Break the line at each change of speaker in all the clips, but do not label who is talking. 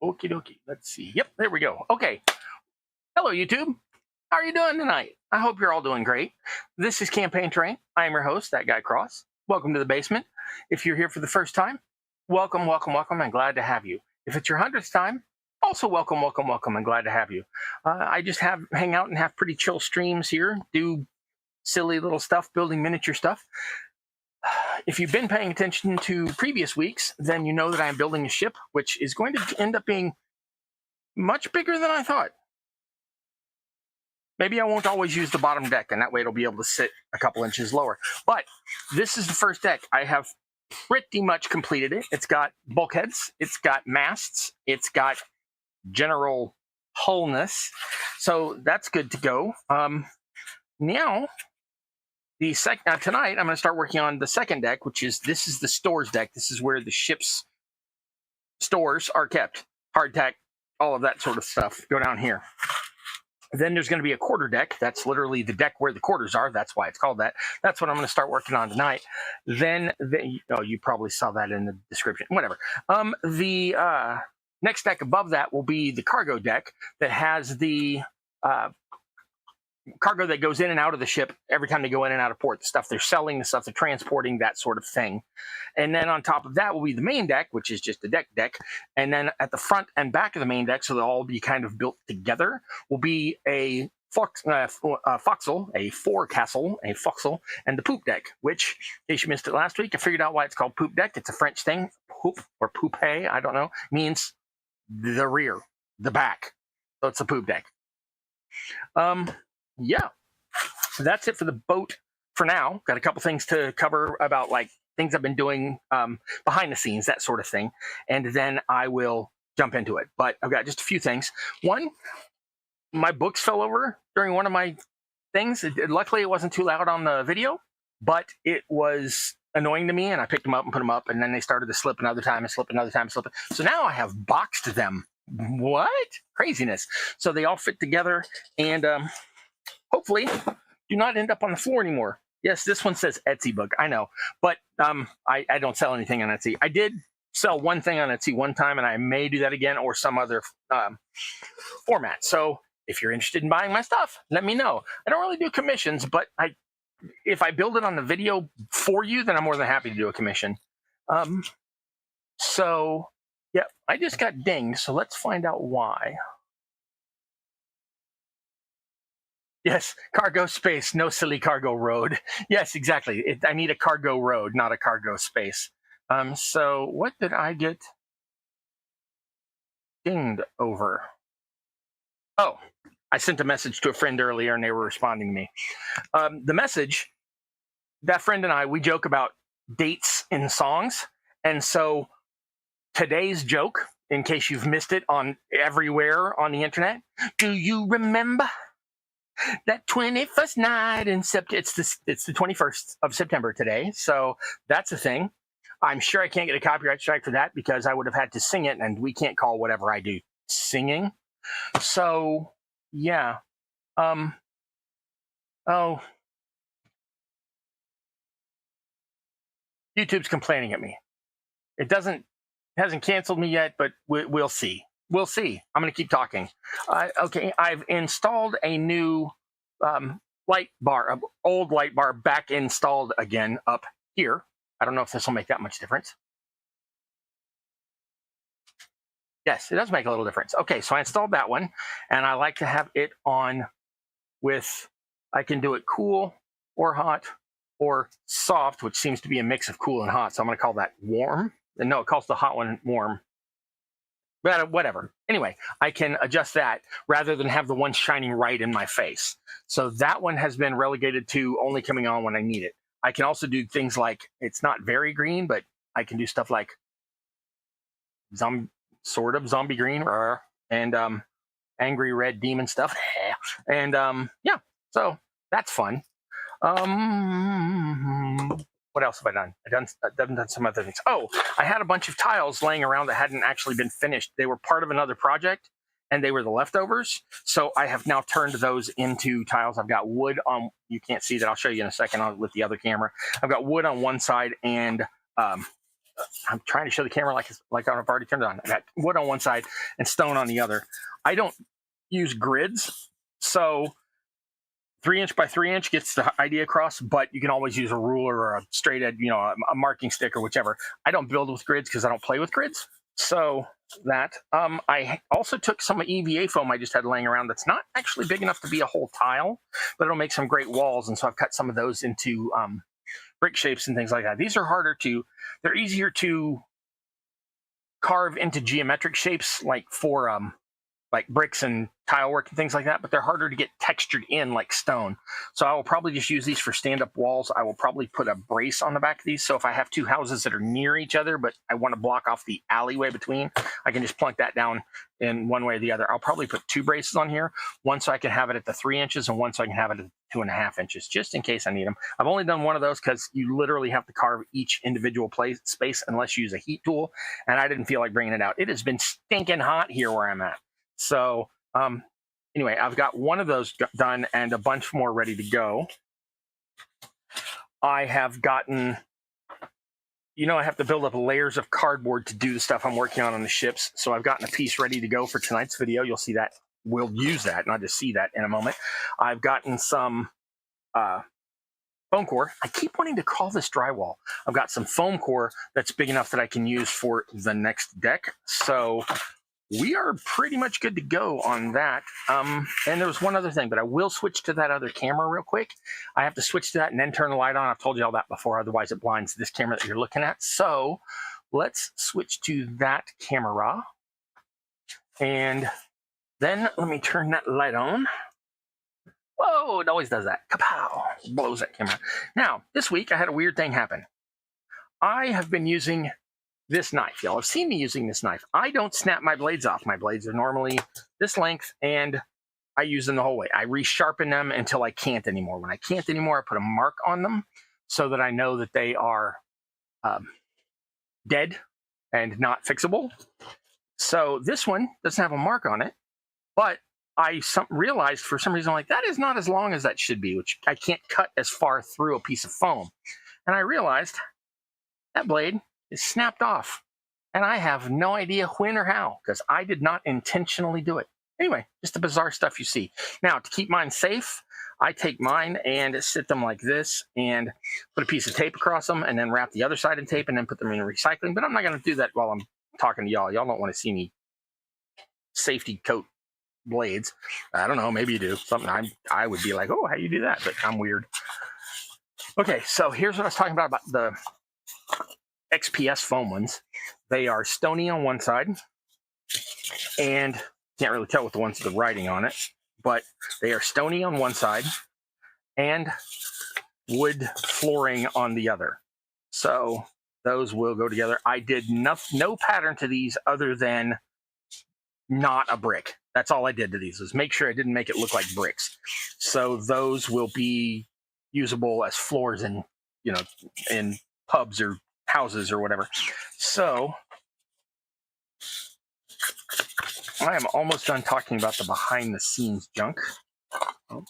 Okie dokie. Let's see. Yep, there we go. Okay. Hello, YouTube. How are you doing tonight? I hope you're all doing great. This is Campaign Terrain. I am your host, That Guy Cross. Welcome to the basement. If you're here for the first time, welcome, welcome, welcome. I'm glad to have you. If it's your 100th time, also welcome, welcome, welcome. I'm glad to have you. I just hang out and have pretty chill streams here, do silly little stuff, building miniature stuff. If you've been paying attention to previous weeks, then you know that I'm building a ship, which is going to end up being much bigger than I thought. Maybe I won't always use the bottom deck, and that way it'll be able to sit a couple inches lower. But this is the first deck. I have pretty much completed it. It's got bulkheads, it's got masts, it's got general hullness. So that's good to go. Now, tonight I'm going to start working on the second deck, this is the stores deck. This is where the ship's stores are kept. Hardtack, all of that sort of stuff go down here. Then there's going to be a quarterdeck. That's literally the deck where the quarters are. That's why it's called that. That's what I'm going to start working on tonight. Then oh, you probably saw that in the description. Whatever. The next deck above that will be the cargo deck that has the cargo that goes in and out of the ship every time they go in and out of port. The stuff they're selling, the stuff they're transporting, that sort of thing. And then on top of that will be the main deck, which is just the deck. And then at the front and back of the main deck, so they'll all be kind of built together, will be a forecastle, a forecastle, a forecastle, and the poop deck, which, in case you missed it last week, I figured out why it's called poop deck. It's a French thing. Poop or poupe, I don't know, means the rear, the back. So it's a poop deck. Yeah, that's it for the boat for now. Got a couple things to cover about like things I've been doing behind the scenes, that sort of thing. And then I will jump into it. But I've got just a few things. One, my books fell over during one of my things. Luckily, it wasn't too loud on the video, but it was annoying to me. And I picked them up and put them up. And then they started to slip another time and slip another time and slip. So now I have boxed them. What? Craziness. So they all fit together. And hopefully do not end up on the floor anymore. Yes, this one says Etsy book. I know, but I don't sell anything on Etsy. I did sell one thing on Etsy one time, and I may do that again or some other format. So if you're interested in buying my stuff, let me know. I don't really do commissions, but if I build it on the video for you, then I'm more than happy to do a commission. So, yeah, I just got dinged, so let's find out why. Yes, cargo space, no silly cargo road. Yes, exactly. I need a cargo road, not a cargo space. So what did I get dinged over? Oh, I sent a message to a friend earlier and they were responding to me. The message, that friend and I, we joke about dates in songs. And so today's joke, in case you've missed it on everywhere on the internet, do you remember that 21st night in September? It's the 21st of September today, so that's a thing. I'm sure I can't get a copyright strike for that because I would have had to sing it, and we can't call whatever I do singing. So, yeah. Oh. YouTube's complaining at me. It hasn't canceled me yet, but we'll see. We'll see. I'm going to keep talking. Okay, I've installed a new light bar, an old light bar back installed again up here. I don't know if this will make that much difference. Yes, it does make a little difference. Okay, so I installed that one, and I like to have it on with, I can do it cool or hot or soft, which seems to be a mix of cool and hot. So I'm going to call that warm. And no, it calls the hot one warm. But whatever. Anyway, I can adjust that rather than have the one shining right in my face. So that one has been relegated to only coming on when I need it. I can also do things like, it's not very green, but I can do stuff like sort of zombie green and angry red demon stuff. And yeah, so that's fun. What else have I done? I've done some other things. Oh, I had a bunch of tiles laying around that hadn't actually been finished. They were part of another project, and they were the leftovers. So I have now turned those into tiles. I've got wood on, you can't see that. I'll show you in a second with the other camera. I've got wood on one side and I'm trying to show the camera like I've already turned it on. I got wood on one side and stone on the other. I don't use grids, so 3-inch by 3-inch gets the idea across, but you can always use a ruler or a straight edge, a marking stick or whichever. I don't build with grids because I don't play with grids. So that. I also took some EVA foam I just had laying around that's not actually big enough to be a whole tile, but it'll make some great walls. And so I've cut some of those into brick shapes and things like that. These are they're easier to carve into geometric shapes, like for like bricks and tile work and things like that, but they're harder to get textured in like stone. So I will probably just use these for stand-up walls. I will probably put a brace on the back of these. So if I have two houses that are near each other, but I want to block off the alleyway between, I can just plunk that down in one way or the other. I'll probably put 2 braces on here, one so I can have it at the 3 inches and one so I can have it at 2.5 inches, just in case I need them. I've only done one of those because you literally have to carve each individual space unless you use a heat tool, and I didn't feel like bringing it out. It has been stinking hot here where I'm at. So anyway, I've got one of those done and a bunch more ready to go. I have gotten, I have to build up layers of cardboard to do the stuff I'm working on the ships. So I've gotten a piece ready to go for tonight's video. You'll see that. We'll use that, not just see that in a moment. I've gotten some foam core. I keep wanting to call this drywall. I've got some foam core that's big enough that I can use for the next deck. So we are pretty much good to go on that. And there was one other thing, but I will switch to that other camera real quick. I have to switch to that and then turn the light on. I've told you all that before, otherwise it blinds this camera that you're looking at. So let's switch to that camera. And then let me turn that light on. Whoa, it always does that. Kapow! Blows that camera. Now, this week I had a weird thing happen. I have been using this knife. Y'all have seen me using this knife. I don't snap my blades off. My blades are normally this length, and I use them the whole way. I resharpen them until I can't anymore. When I can't anymore, I put a mark on them so that I know that they are dead and not fixable. So this one doesn't have a mark on it, but I realized for some reason, that is not as long as that should be, which I can't cut as far through a piece of foam. And I realized that blade is snapped off, and I have no idea when or how, because I did not intentionally do it. Anyway, just the bizarre stuff you see. Now, to keep mine safe, I take mine and sit them like this and put a piece of tape across them and then wrap the other side in tape and then put them in recycling. But I'm not going to do that while I'm talking to y'all. Y'all don't want to see me safety coat blades. I don't know, maybe you do. Something I would be like, oh, how you do that? But I'm weird. Okay, so here's what I was talking about the XPS foam ones. They are stony on one side, and can't really tell with the ones with the writing on it, but they are stony on one side and wood flooring on the other. So those will go together. I did no pattern to these other than not a brick. That's all I did to these, was make sure I didn't make it look like bricks. So those will be usable as floors in pubs or houses or whatever. So I am almost done talking about the behind the scenes junk. Oh,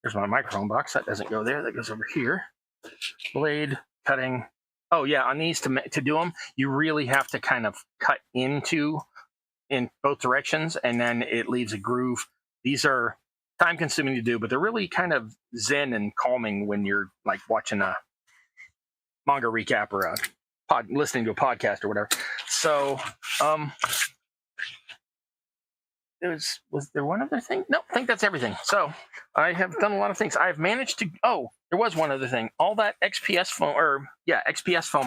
there's my microphone box. That doesn't go there. That goes over here. Blade cutting. Oh yeah, on these to do them, you really have to kind of cut in both directions, and then it leaves a groove. These are time consuming to do, but they're really kind of zen and calming when you're like watching a manga recap or listening to a podcast or whatever. So was there one other thing? No, I think that's everything. So I have done a lot of things. I've managed to, there was one other thing. All that XPS foam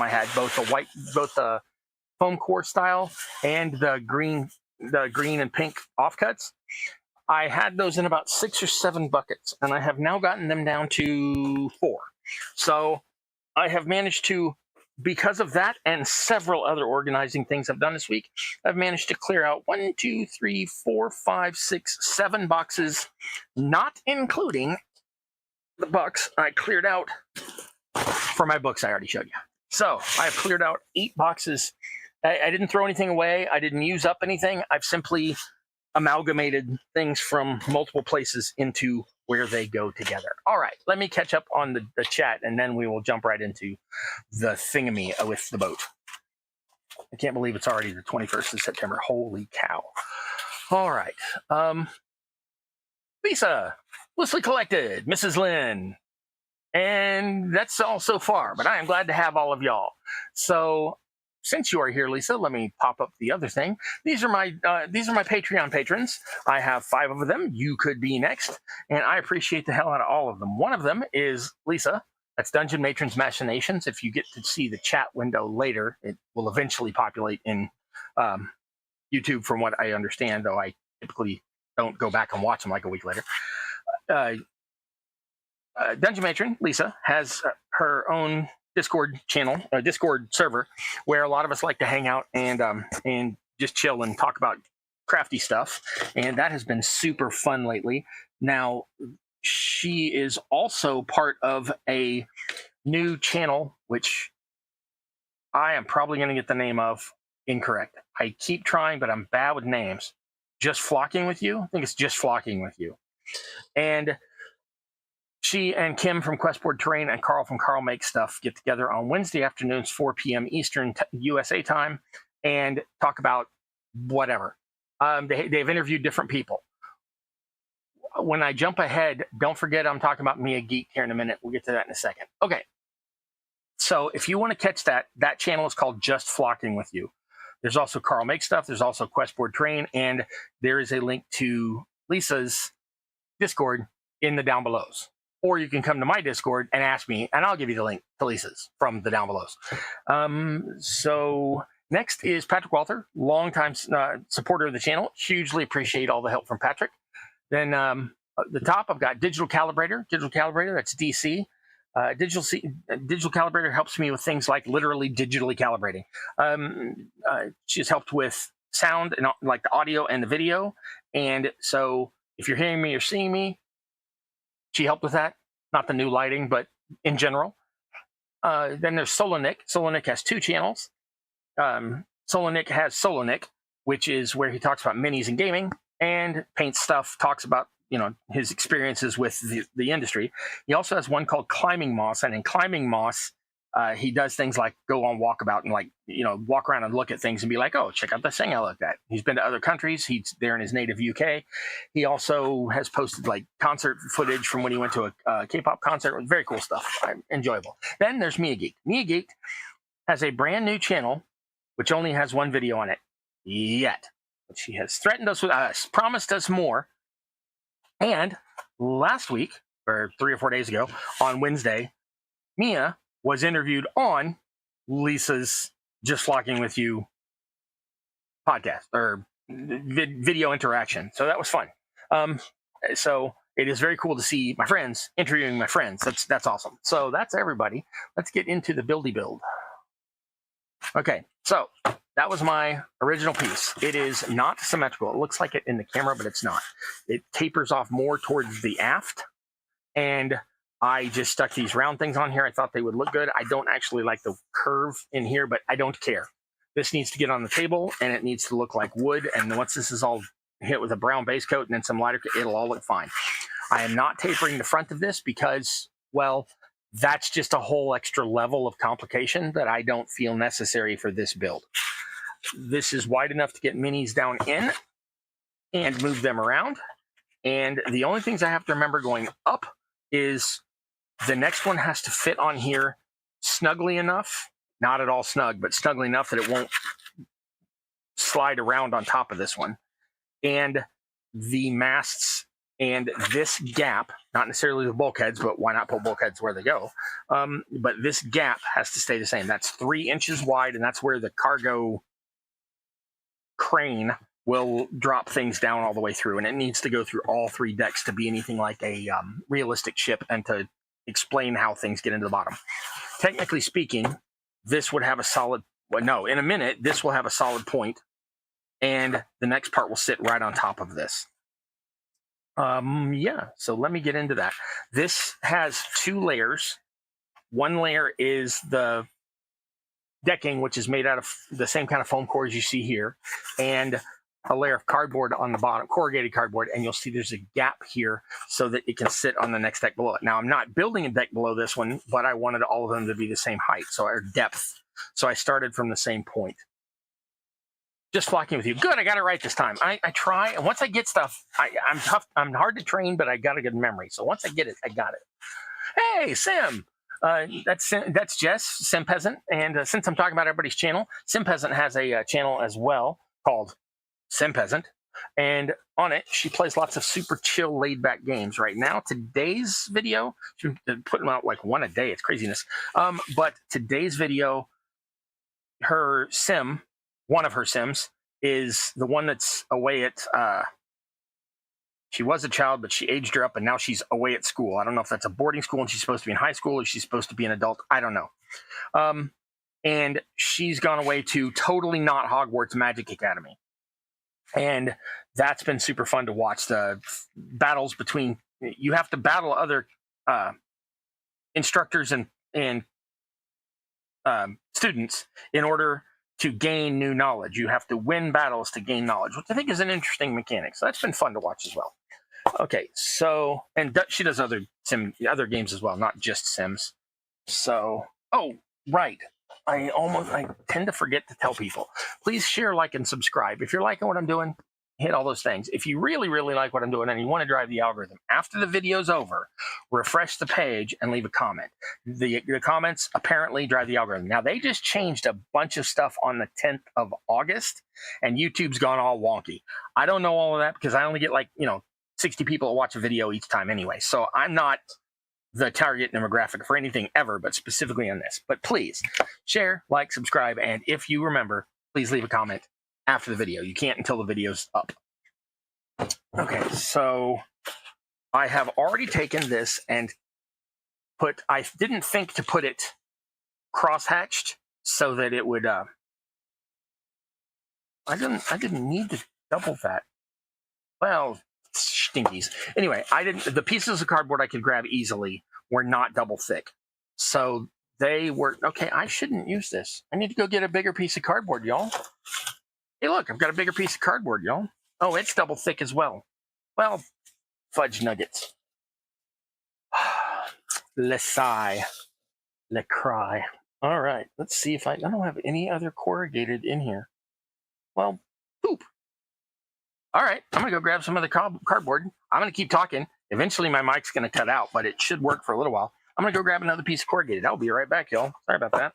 I had, both the foam core style and the green and pink offcuts. I had those in about 6 or 7 buckets, and I have now gotten them down to 4. So I have managed to, because of that and several other organizing things I've done this week, I've managed to clear out 1, 2, 3, 4, 5, 6, 7 boxes, not including the books I cleared out for my books I already showed you. So I have cleared out 8 boxes. I didn't throw anything away. I didn't use up anything. I've simply amalgamated things from multiple places into where they go together. All right, let me catch up on the chat, and then we will jump right into the thingamy with the boat. I can't believe it's already the 21st of September. Holy cow. All right. Lisa, Loosely Collected, Mrs. Lynn. And that's all so far, but I am glad to have all of y'all. So since you are here, Lisa, let me pop up the other thing. These are my Patreon patrons. I have 5 of them. You could be next, and I appreciate the hell out of all of them. One of them is Lisa. That's Dungeon Matron's Machinations. If you get to see the chat window later, it will eventually populate in YouTube, from what I understand, though I typically don't go back and watch them like a week later. Dungeon Matron, Lisa, has her own Discord channel, Discord server, where a lot of us like to hang out and just chill and talk about crafty stuff. And that has been super fun lately. Now, she is also part of a new channel, which I am probably going to get the name of incorrect. I keep trying, but I'm bad with names. Just Flocking With You? I think it's Just Flocking With You. And she and Kim from Questboard Terrain and Carl from Carl Make Stuff get together on Wednesday afternoons, 4 p.m. Eastern USA time, and talk about whatever. They've interviewed different people. When I jump ahead, don't forget I'm talking about Mia Geek here in a minute. We'll get to that in a second. Okay. So if you want to catch that channel is called Just Flocking With You. There's also Carl Make Stuff. There's also Questboard Terrain. And there is a link to Lisa's Discord in the down belows. Or you can come to my Discord and ask me, and I'll give you the link to Lisa's from the down belows. So next is Patrick Walther, longtime supporter of the channel. Hugely appreciate all the help from Patrick. Then at the top, I've got Digital Calibrator. Digital Calibrator, that's DC. Digital Calibrator helps me with things like literally digitally calibrating. She's helped with sound and like the audio and the video. And so if you're hearing me or seeing me, she helped with that. Not the new lighting, but in general. Then there's Solonick. Solonick has 2 channels. Solonick has Solonick, which is where he talks about minis and gaming and paint stuff, talks about his experiences with the industry. He also has one called Climbing Moss, and in Climbing Moss, he does things like go on walkabout and walk around and look at things and be like, oh, check out this thing I looked at. He's been to other countries. He's there in his native UK. He also has posted like concert footage from when he went to a K-pop concert. Very cool stuff. Enjoyable. Then there's Mia Geek. Mia Geek has a brand new channel, which only has 1 video on it yet. But she has threatened us with promised us more. And last week, or 3 or 4 days ago, on Wednesday, Mia was interviewed on Lisa's Just Flocking With You podcast or video interaction. So that was fun. So it is very cool to see my friends interviewing my friends. That's awesome. So that's everybody. Let's get into the buildy build. Okay, so that was my original piece. It is not symmetrical. It looks like it in the camera, but it's not. It tapers off more towards the aft, and I just stuck these round things on here. I thought they would look good. I don't actually like the curve in here, but I don't care. This needs to get on the table, and it needs to look like wood, and once this is all hit with a brown base coat and then some lighter, it'll all look fine. I am not tapering the front of this because, well, that's just a whole extra level of complication that I don't feel necessary for this build. This is wide enough to get minis down in and move them around. And the only things I have to remember going up is the next one has to fit on here snugly enough, not at all snug, but snugly enough that it won't slide around on top of this one. And the masts and this gap, not necessarily the bulkheads, but why not put bulkheads where they go? But this gap has to stay the same. That's 3 inches wide, and that's where the cargo crane will drop things down all the way through, and it needs to go through all 3 decks to be anything like a realistic ship and to explain how things get into the bottom. Technically speaking, this would have a solid, well, no, in a minute, this will have a solid point, and the next part will sit right on top of this. Yeah, so let me get into that. This has 2 layers. One layer is the decking, which is made out of the same kind of foam core as you see here, and a layer of cardboard on the bottom, corrugated cardboard, and you'll see there's a gap here so that it can sit on the next deck below it. Now, I'm not building a deck below this one, but I wanted all of them to be the same height, or depth. So I started from the same point. Just flocking with you. Good, I got it right this time. I try, and once I get stuff, I'm tough. I'm hard to train, but I got a good memory. So once I get it, I got it. Hey, Sim. That's Jess, Sim Peasant. And since I'm talking about everybody's channel, Sim Peasant has a channel as well called Sim Peasant. And on it, she plays lots of super chill, laid-back games. Right now, today's video, she's putting out like one a day. It's craziness. But today's video, her sim, one of her sims, is the one that's away at, she was a child, but she aged her up, and now she's away at school. I don't know if that's a boarding school and she's supposed to be in high school or she's supposed to be an adult. I don't know. And she's gone away to totally not Hogwarts Magic Academy. And that's been super fun to watch. The battles between, you have to battle other instructors and students in order to gain new knowledge. You have to win battles to gain knowledge, which I think is an interesting mechanic. So that's been fun to watch as well. Okay, so, and she does other games as well, not just Sims. So, oh, right. I tend to forget to tell people. Please share, like, and subscribe. If you're liking what I'm doing, hit all those things. If you really, really like what I'm doing and you want to drive the algorithm, after the video's over, refresh the page and leave a comment. The comments apparently drive the algorithm. Now, they just changed a bunch of stuff on the 10th of August, and YouTube's gone all wonky. I don't know all of that because I only get 60 people that watch a video each time anyway. So I'm not the target demographic for anything ever, but specifically on this. But please share, like, subscribe, and if you remember, please leave a comment after the video. You can't until the video's up. Okay, so I have already taken this and I didn't think to put it cross-hatched so that it would, I didn't need to double that. Well, stinkies. Anyway, the pieces of cardboard I could grab easily were not double thick. So they were, okay, I shouldn't use this. I need to go get a bigger piece of cardboard, y'all. Hey, look, I've got a bigger piece of cardboard, y'all. Oh, it's double thick as well. Well, fudge nuggets. Le sigh. Le cry. All right, let's see if I don't have any other corrugated in here. Well, poop. All right, I'm going to go grab some other cardboard. I'm going to keep talking. Eventually, my mic's going to cut out, but it should work for a little while. I'm going to go grab another piece of corrugated. I'll be right back, y'all. Sorry about that.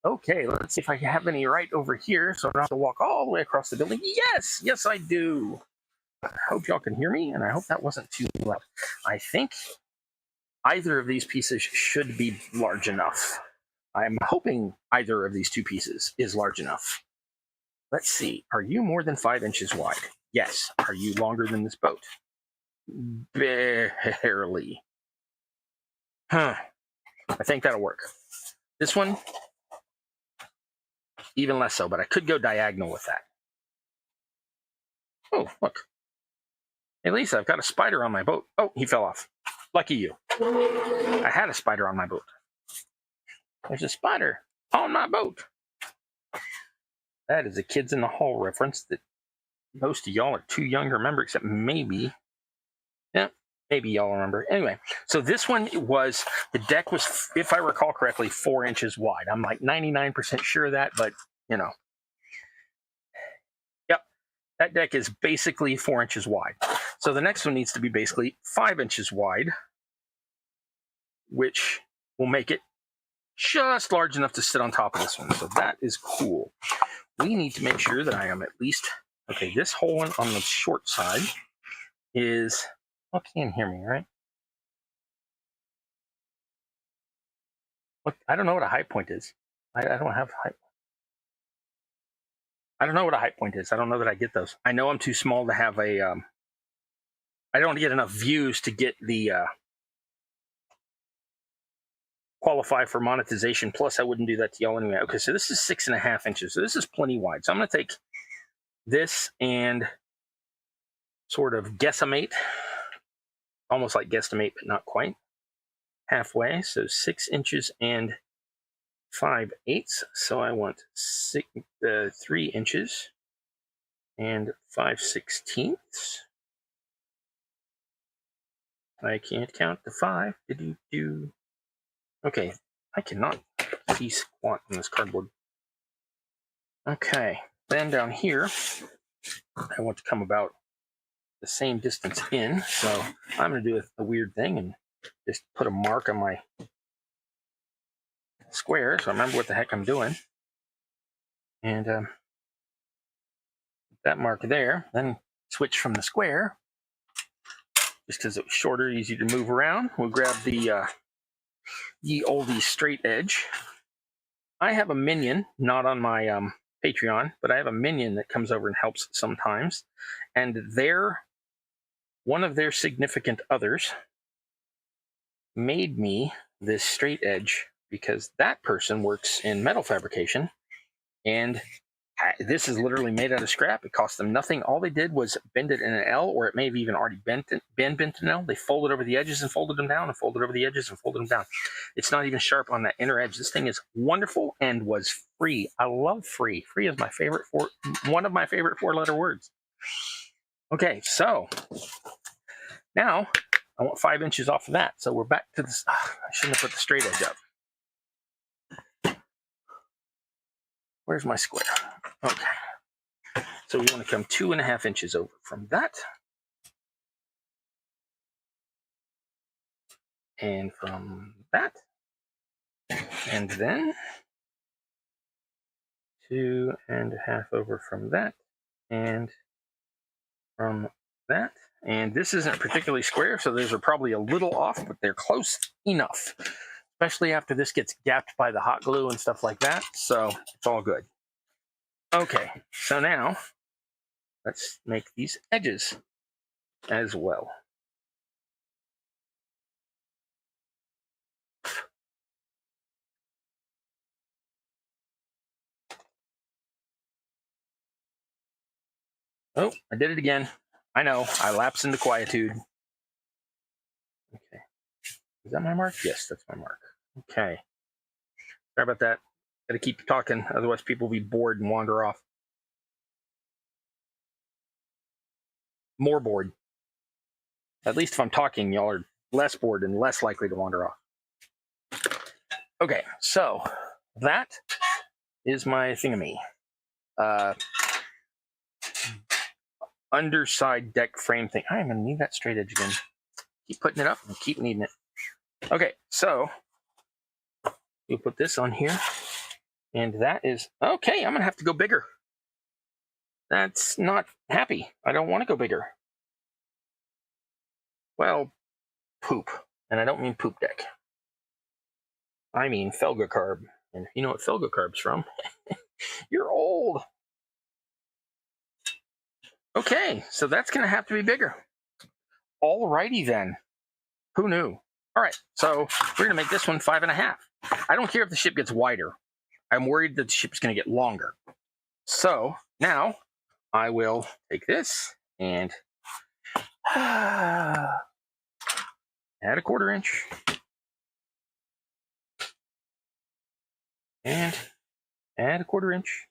Okay, let's see if I have any right over here so I don't have to walk all the way across the building. Yes, yes, I do. I hope y'all can hear me, and I hope that wasn't too loud. I think either of these pieces should be large enough. I'm hoping either of these two pieces is large enough. Let's see. Are you more than 5 inches wide? Yes. Are you longer than this boat? Barely. Huh. I think that'll work. This one, even less so, but I could go diagonal with that. Oh, look. Hey, Lisa, I've got a spider on my boat. Oh, he fell off. Lucky you. I had a spider on my boat. There's a spider on my boat. That is a Kids in the Hall reference that most of y'all are too young to remember, except maybe. Yeah, maybe y'all remember. Anyway, so this one the deck was, if I recall correctly, 4 inches wide. I'm like 99% sure of that, but, you know. Yep, that deck is basically 4 inches wide. So the next one needs to be basically 5 inches wide, which will make it just large enough to sit on top of this one. So that is cool. We need to make sure that I am at least, okay, this whole one on the short side is, you can't hear me, right? Look, I don't know what a height point is. I don't have height. I don't know what a height point is. I don't know that I get those. I know I'm too small to have a, I don't get enough views to get the, qualify for monetization. Plus, I wouldn't do that to y'all anyway. Okay, so this is 6.5 inches. So this is plenty wide. So I'm going to take this and sort of guesstimate, almost like guesstimate, but not quite, halfway. So 6 inches and 5/8. So I want 3 inches and 5/16. I can't count to 5. Okay, I cannot. piece want in this cardboard. Okay, then down here, I want to come about the same distance in, so I'm going to do a weird thing and just put a mark on my square so I remember what the heck I'm doing. And that mark there, then switch from the square, just because it was shorter, easy to move around. We'll grab the ye olde straight edge. I have a minion, not on my Patreon, but I have a minion that comes over and helps sometimes. And one of their significant others made me this straight edge because that person works in metal fabrication, and this is literally made out of scrap. It cost them nothing. All they did was bend it in an L, or it may have even already been bent in an L. They folded over the edges and folded them down, and folded over the edges and folded them down. It's not even sharp on that inner edge. This thing is wonderful and was free. I love free. Free is my favorite one of my favorite 4-letter words. Okay, so now I want 5 inches off of that. So we're back to this. I shouldn't have put the straight edge up. Where's my square? Okay. So we want to come 2.5 inches over from that. And from that. And then 2.5 over from that. And from that. And this isn't particularly square, so those are probably a little off, but they're close enough, especially after this gets gapped by the hot glue and stuff like that. So it's all good. Okay, so now let's make these edges as well. Oh, I did it again. I know, I lapse into quietude. Okay. Is that my mark? Yes, that's my mark. Okay. Sorry about that. Gotta keep talking, otherwise people will be bored and wander off. More bored. At least if I'm talking, y'all are less bored and less likely to wander off. Okay, so that is my thingamy. Underside deck frame thing. I'm gonna need that straight edge again. Keep putting it up and keep needing it. Okay, so we'll put this on here, and that is okay. I'm gonna have to go bigger. That's not happy. I don't want to go bigger. Well, poop, and I don't mean poop deck. I mean Felgacarb, and you know what Felgacarb's from? You're old. Okay, so that's gonna have to be bigger. Alrighty then. Who knew? All right, so we're gonna make this one 5.5. I don't care if the ship gets wider. I'm worried that the ship's gonna get longer. So now I will take this and add a 1/4 inch. And add a 1/4 inch.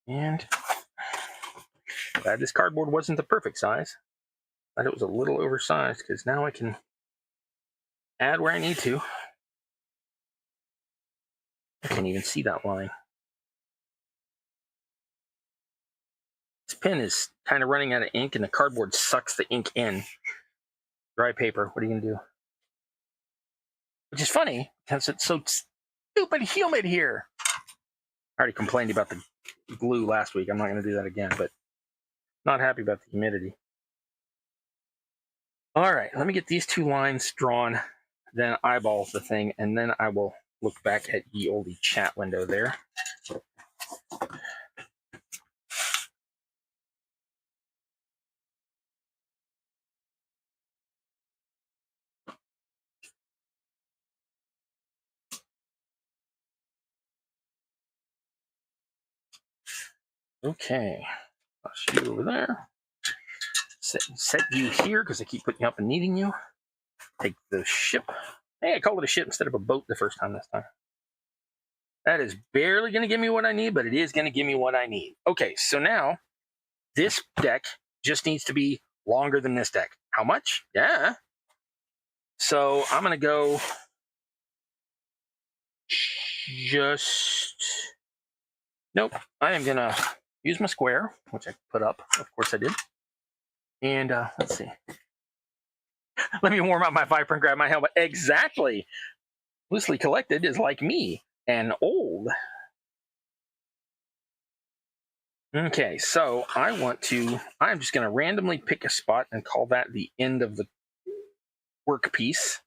And glad this cardboard wasn't the perfect size. Glad it was a little oversized, because now I can add where I need to. I can't even see that line. This pen is kind of running out of ink, and the cardboard sucks the ink in. Dry paper, what are you going to do? Which is funny, because it's so stupid humid here. I already complained about the glue last week. I'm not going to do that again, but not happy about the humidity. All right, let me get these 2 lines drawn, then eyeball the thing, and then I will look back at ye olde chat window there. Okay, I'll shoot you over there. Set you here, because I keep putting you up and needing you. Take the ship. Hey, I called it a ship instead of a boat the first time this time. That is barely going to give me what I need, but it is going to give me what I need. Okay, so now this deck just needs to be longer than this deck. How much? Yeah. So I'm going to go just... Nope. I am going to use my square, which I put up. Of course I did. And let's see. Let me warm up my viper and grab my helmet. Exactly. Loosely collected is like me and old. Okay, so I'm just going to randomly pick a spot and call that the end of the workpiece.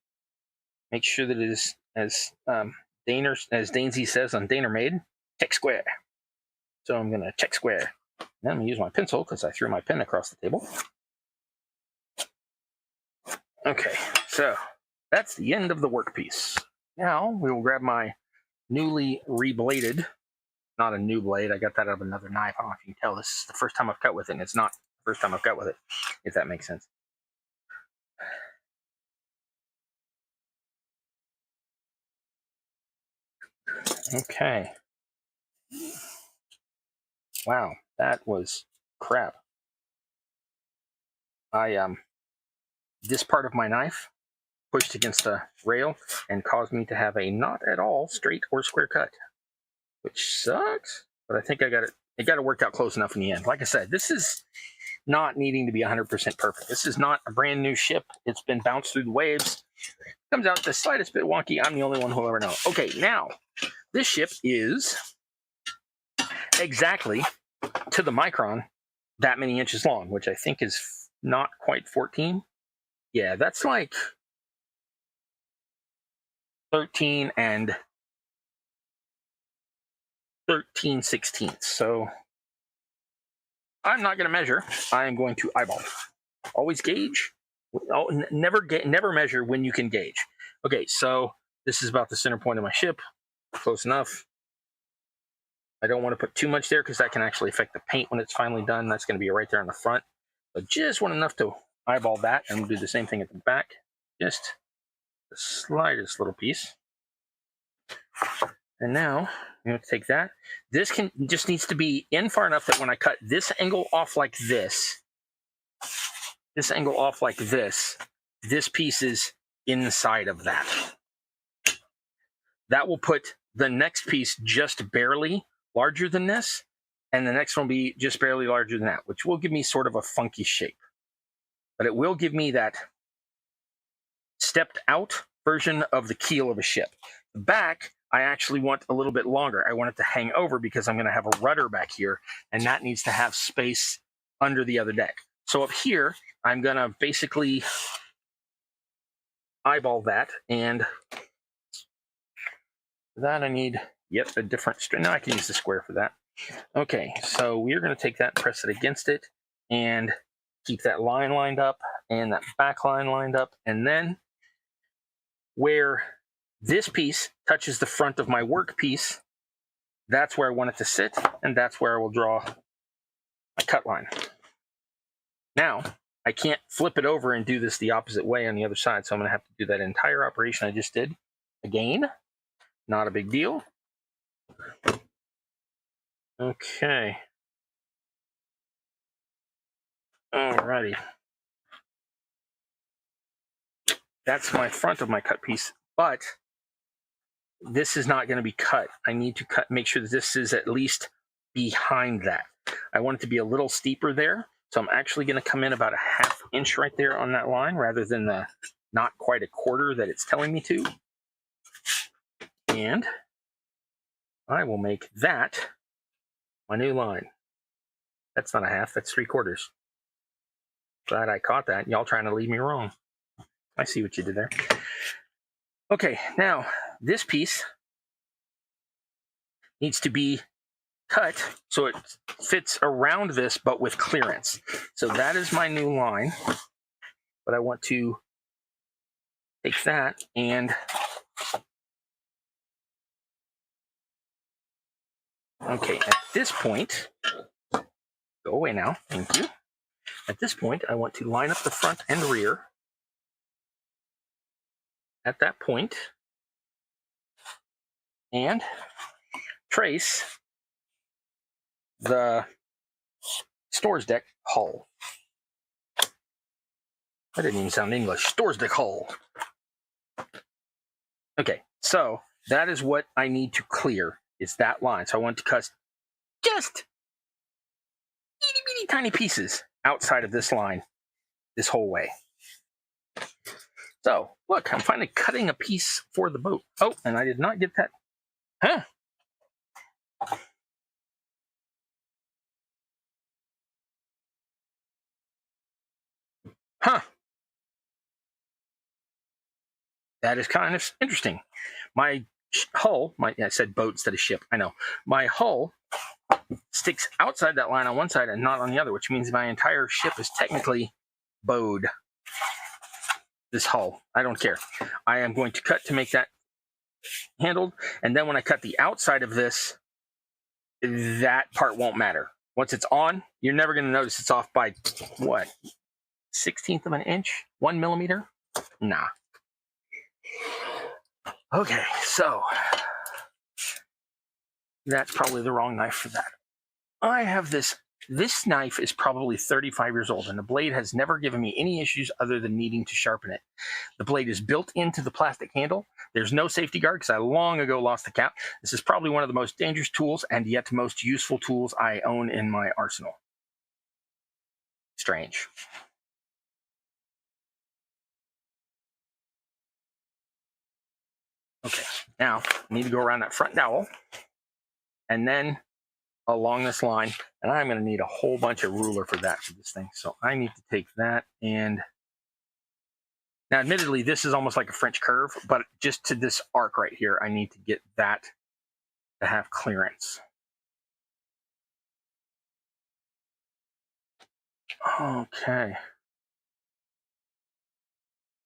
Make sure that it is, as Dainsy says on Danermaid, check square. So I'm going to check square. Then I'm going to use my pencil because I threw my pen across the table. Okay, so that's the end of the workpiece. Now we will grab my newly rebladed, not a new blade, I got that out of another knife. I don't know if you can tell, this is the first time I've cut with it, and it's not the first time I've cut with it, if that makes sense. Okay. Wow, that was crap. This part of my knife pushed against the rail and caused me to have a not at all straight or square cut, which sucks, but I think I got it. It got it worked out close enough in the end. Like I said, this is not needing to be 100% perfect. This is not a brand new ship. It's been bounced through the waves. Comes out the slightest bit wonky. I'm the only one who'll ever know. Okay, now, this ship is exactly to the micron that many inches long, which I think is not quite 14. Yeah, that's like 13 and 13/16. So I'm not going to measure. I am going to eyeball. Always gauge. Never measure when you can gauge. Okay, so this is about the center point of my ship. Close enough. I don't want to put too much there because that can actually affect the paint when it's finally done. That's going to be right there on the front. But just want enough to eyeball that, and we'll do the same thing at the back. Just the slightest little piece. And now I'm going to take that. This just needs to be in far enough that when I cut this angle off like this this piece is inside of that. That will put the next piece just barely larger than this, and the next one will be just barely larger than that, which will give me sort of a funky shape. But it will give me that stepped out version of the keel of a ship. The back, I actually want a little bit longer. I want it to hang over because I'm going to have a rudder back here, and that needs to have space under the other deck. So up here, I'm going to basically eyeball that, and for that I need, yep, a different string. Now I can use the square for that. Okay, so we're going to take that and press it against it, and keep that line lined up, and that back line lined up, and then where this piece touches the front of my work piece, that's where I want it to sit, and that's where I will draw my cut line. Now, I can't flip it over and do this the opposite way on the other side, so I'm going to have to do that entire operation I just did again. Not a big deal. Okay. Alrighty. That's my front of my cut piece, but this is not going to be cut. I need to make sure that this is at least behind that. I want it to be a little steeper there, so I'm actually going to come in about a ½ inch right there on that line rather than the not quite a quarter that it's telling me to. And I will make that my new line. That's not a half, that's 3/4. Glad I caught that. Y'all trying to leave me wrong. I see what you did there. Okay, now this piece needs to be cut so it fits around this, but with clearance. So that is my new line. But I want to take that and okay, at this point, go away now, thank you. At this point, I want to line up the front and rear. At that point, and trace the storage deck hull. That didn't even sound English. Storage deck hull. Okay, so that is what I need to clear, is that line. So I want to cut just itty bitty tiny pieces outside of this line this whole way. So look, I'm finally cutting a piece for the boat. Oh, and I did not get that. Huh. Huh. That is kind of interesting. My hull, I said boat instead of ship, I know. My hull sticks outside that line on one side and not on the other, which means my entire ship is technically bowed. This hull, I don't care. I am going to cut to make that handled, and then when I cut the outside of this, that part won't matter. Once it's on, you're never going to notice it's off by, what, 1/16 of an inch? 1 millimeter? Nah. Okay, so that's probably the wrong knife for that. I have this knife is probably 35 years old, and the blade has never given me any issues other than needing to sharpen it. The blade is built into the plastic handle. There's no safety guard because I long ago lost the cap. This is probably one of the most dangerous tools and yet most useful tools I own in my arsenal. Strange. Okay, now I need to go around that front dowel and then along this line, and I'm going to need a whole bunch of ruler for that for this thing. So I need to take that, and now admittedly this is almost like a French curve, but just to this arc right here, I need to get that to have clearance. Okay.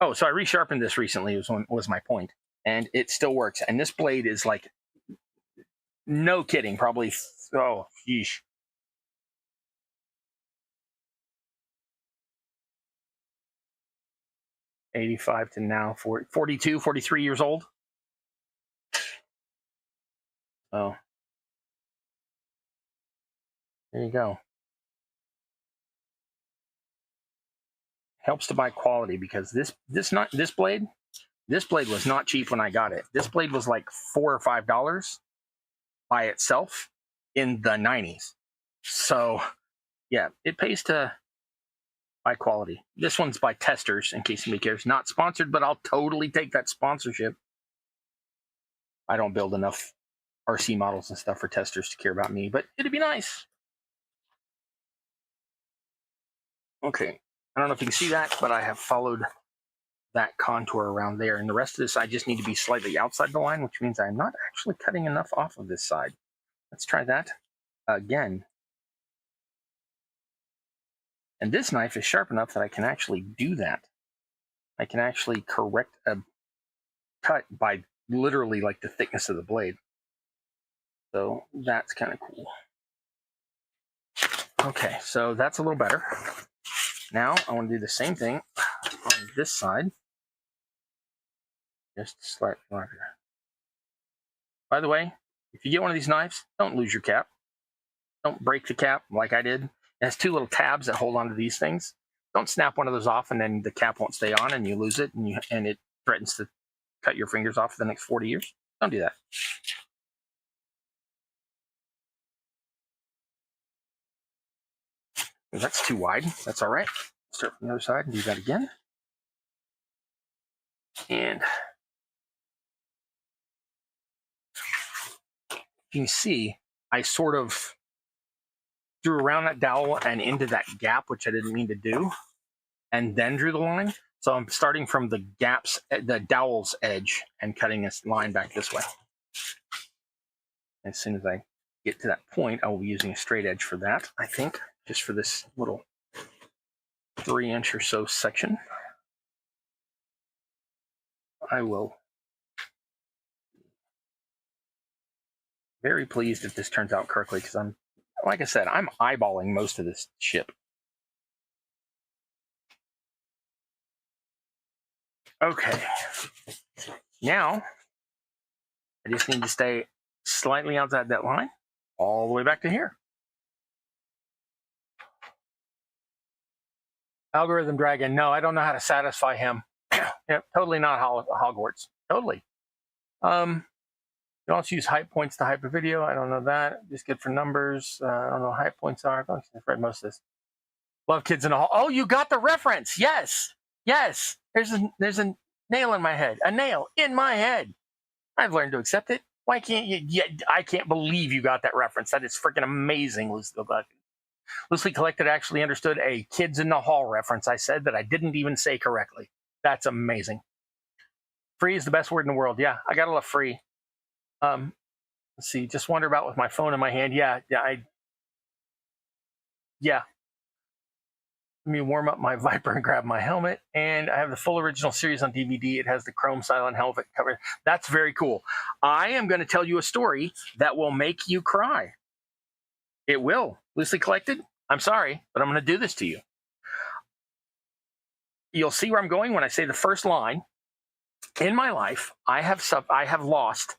Oh, so I resharpened this recently, was my point, and it still works. And this blade is like, no kidding, probably, oh, yeesh. '85 to now 42, 43 years old. Oh, there you go. Helps to buy quality, because this blade was not cheap when I got it. This blade was like $4 or $5 by itself in the 90s. So yeah, it pays to buy quality. This one's by Testers, in case anybody cares. Not sponsored, but I'll totally take that sponsorship. I don't build enough RC models and stuff for Testers to care about me, but it'd be nice. Okay, I don't know if you can see that, but I have followed that contour around there, and the rest of this I just need to be slightly outside the line, which means I'm not actually cutting enough off of this side. Let's try that again. And this knife is sharp enough that I can actually do that. I can actually correct a cut by literally like the thickness of the blade. So that's kind of cool. Okay, so that's a little better. Now I want to do the same thing on this side. Just slightly larger. By the way, if you get one of these knives, don't lose your cap. Don't break the cap like I did. It has two little tabs that hold onto these things. Don't snap one of those off and then the cap won't stay on and you lose it, and it threatens to cut your fingers off for the next 40 years. Don't do that. That's too wide. That's all right. Start from the other side and do that again. And you can see I sort of drew around that dowel and into that gap, which I didn't mean to do, and then drew the line. So I'm starting from the dowel's edge and cutting this line back this way. As soon as I get to that point, I will be using a straight edge for that, I think, just for this little 3-inch or so section. I will be very pleased if this turns out correctly, because like I said, I'm eyeballing most of this ship. Okay. Now, I just need to stay slightly outside that line, all the way back to here. Algorithm Dragon, no, I don't know how to satisfy him. Yeah, totally not Hogwarts. Totally. You can also use hype points to hype a video. I don't know that. Just good for numbers. I don't know what hype points are. I've read most of this. Love Kids in the Hall. Oh, you got the reference. Yes. Yes. There's a nail in my head. A nail in my head. I've learned to accept it. Why can't you? Yeah, I can't believe you got that reference. That is freaking amazing, Loosely Collected actually understood a Kids in the Hall reference I said that I didn't even say correctly. That's amazing. Free is the best word in the world. Yeah, I gotta love free. Let's see. Just wander about with my phone in my hand. Yeah. Let me warm up my Viper and grab my helmet. And I have the full original series on DVD. It has the chrome silent helmet cover. That's very cool. I am going to tell you a story that will make you cry. It will. Loosely Collected, I'm sorry, but I'm going to do this to you. You'll see where I'm going when I say the first line. In my life, I have lost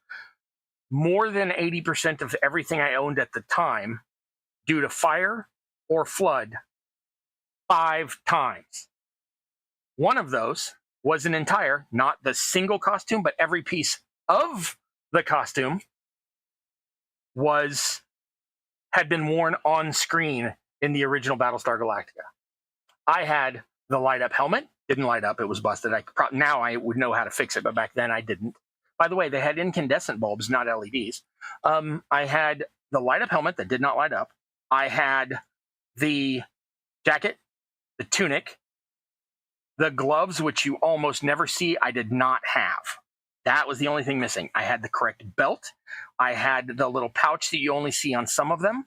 more than 80% of everything I owned at the time due to fire or flood 5 times. One of those was an entire, not the single costume, but every piece of the costume had been worn on screen in the original Battlestar Galactica. I had the light up helmet, didn't light up, it was busted. Now I would know how to fix it, but back then I didn't. By the way, they had incandescent bulbs, not LEDs. I had the light up helmet that did not light up. I had the jacket, the tunic, the gloves, which you almost never see, I did not have. That was the only thing missing. I had the correct belt. I had the little pouch that you only see on some of them.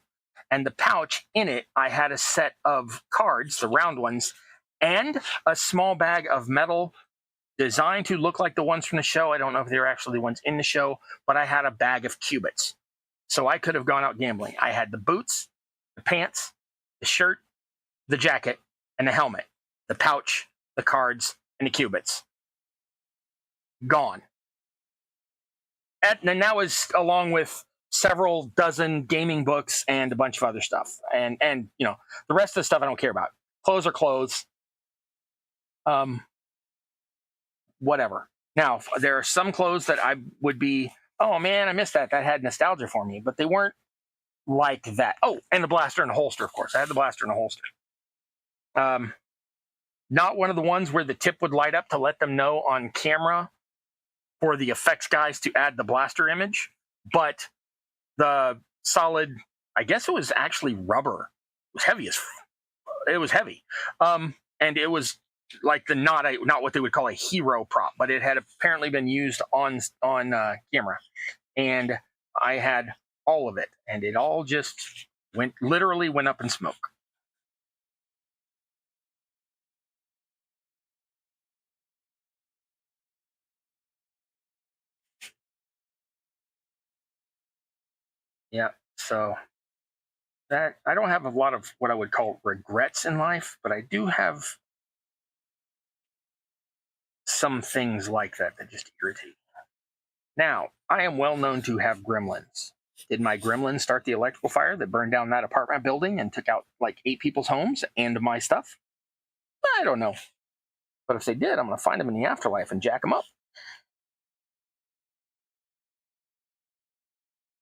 And the pouch, in it, I had a set of cards, the round ones, and a small bag of metal designed to look like the ones from the show. I don't know if they were actually the ones in the show, but I had a bag of cubits. So I could have gone out gambling. I had the boots, the pants, the shirt, the jacket, and the helmet, the pouch, the cards, and the cubits. Gone. And that was along with several dozen gaming books and a bunch of other stuff. And you know, the rest of the stuff I don't care about. Clothes are clothes. Whatever. Now, there are some clothes that I would be, oh man, I missed that. That had nostalgia for me, but they weren't like that. Oh, and the blaster and the holster, of course. I had the blaster and the holster. Not one of the ones where the tip would light up to let them know on camera for the effects guys to add the blaster image, but the solid, I guess it was actually rubber. It was heavy it was heavy. And it was like not what they would call a hero prop, but it had apparently been used on camera. And I had all of it, and it all just literally went up in smoke. Yeah, so that I don't have a lot of what I would call regrets in life, but I do have some things like that just irritate me. Now, I am well known to have gremlins. Did my gremlins start the electrical fire that burned down that apartment building and took out like 8 people's homes and my stuff? I don't know. But if they did, I'm going to find them in the afterlife and jack them up.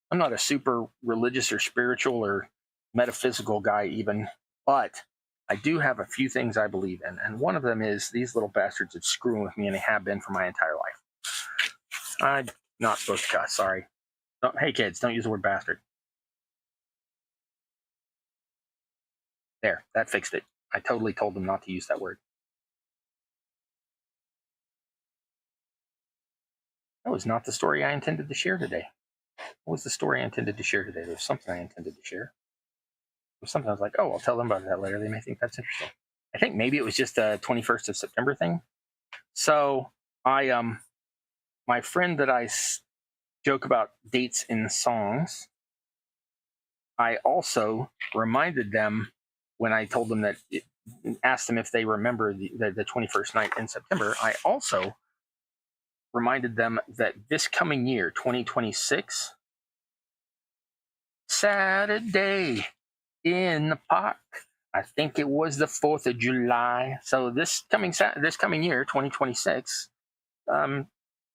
I'm not a super religious or spiritual or metaphysical guy even, but I do have a few things I believe in. And one of them is these little bastards are screwing with me, and they have been for my entire life. I'm not supposed to cuss, sorry. Hey kids, don't use the word bastard. There, that fixed it. I totally told them not to use that word. That was not the story I intended to share today. What was the story I intended to share today? There was something I intended to share. There was something I was like, oh, I'll tell them about that later. They may think that's interesting. I think maybe it was just a 21st of September thing. So my friend that I joke about dates in songs, I also reminded them when I told them that, asked them if they remember the 21st night in September, I also reminded them that this coming year, 2026, Saturday in the park, I think it was the 4th of July. So this coming year, 2026,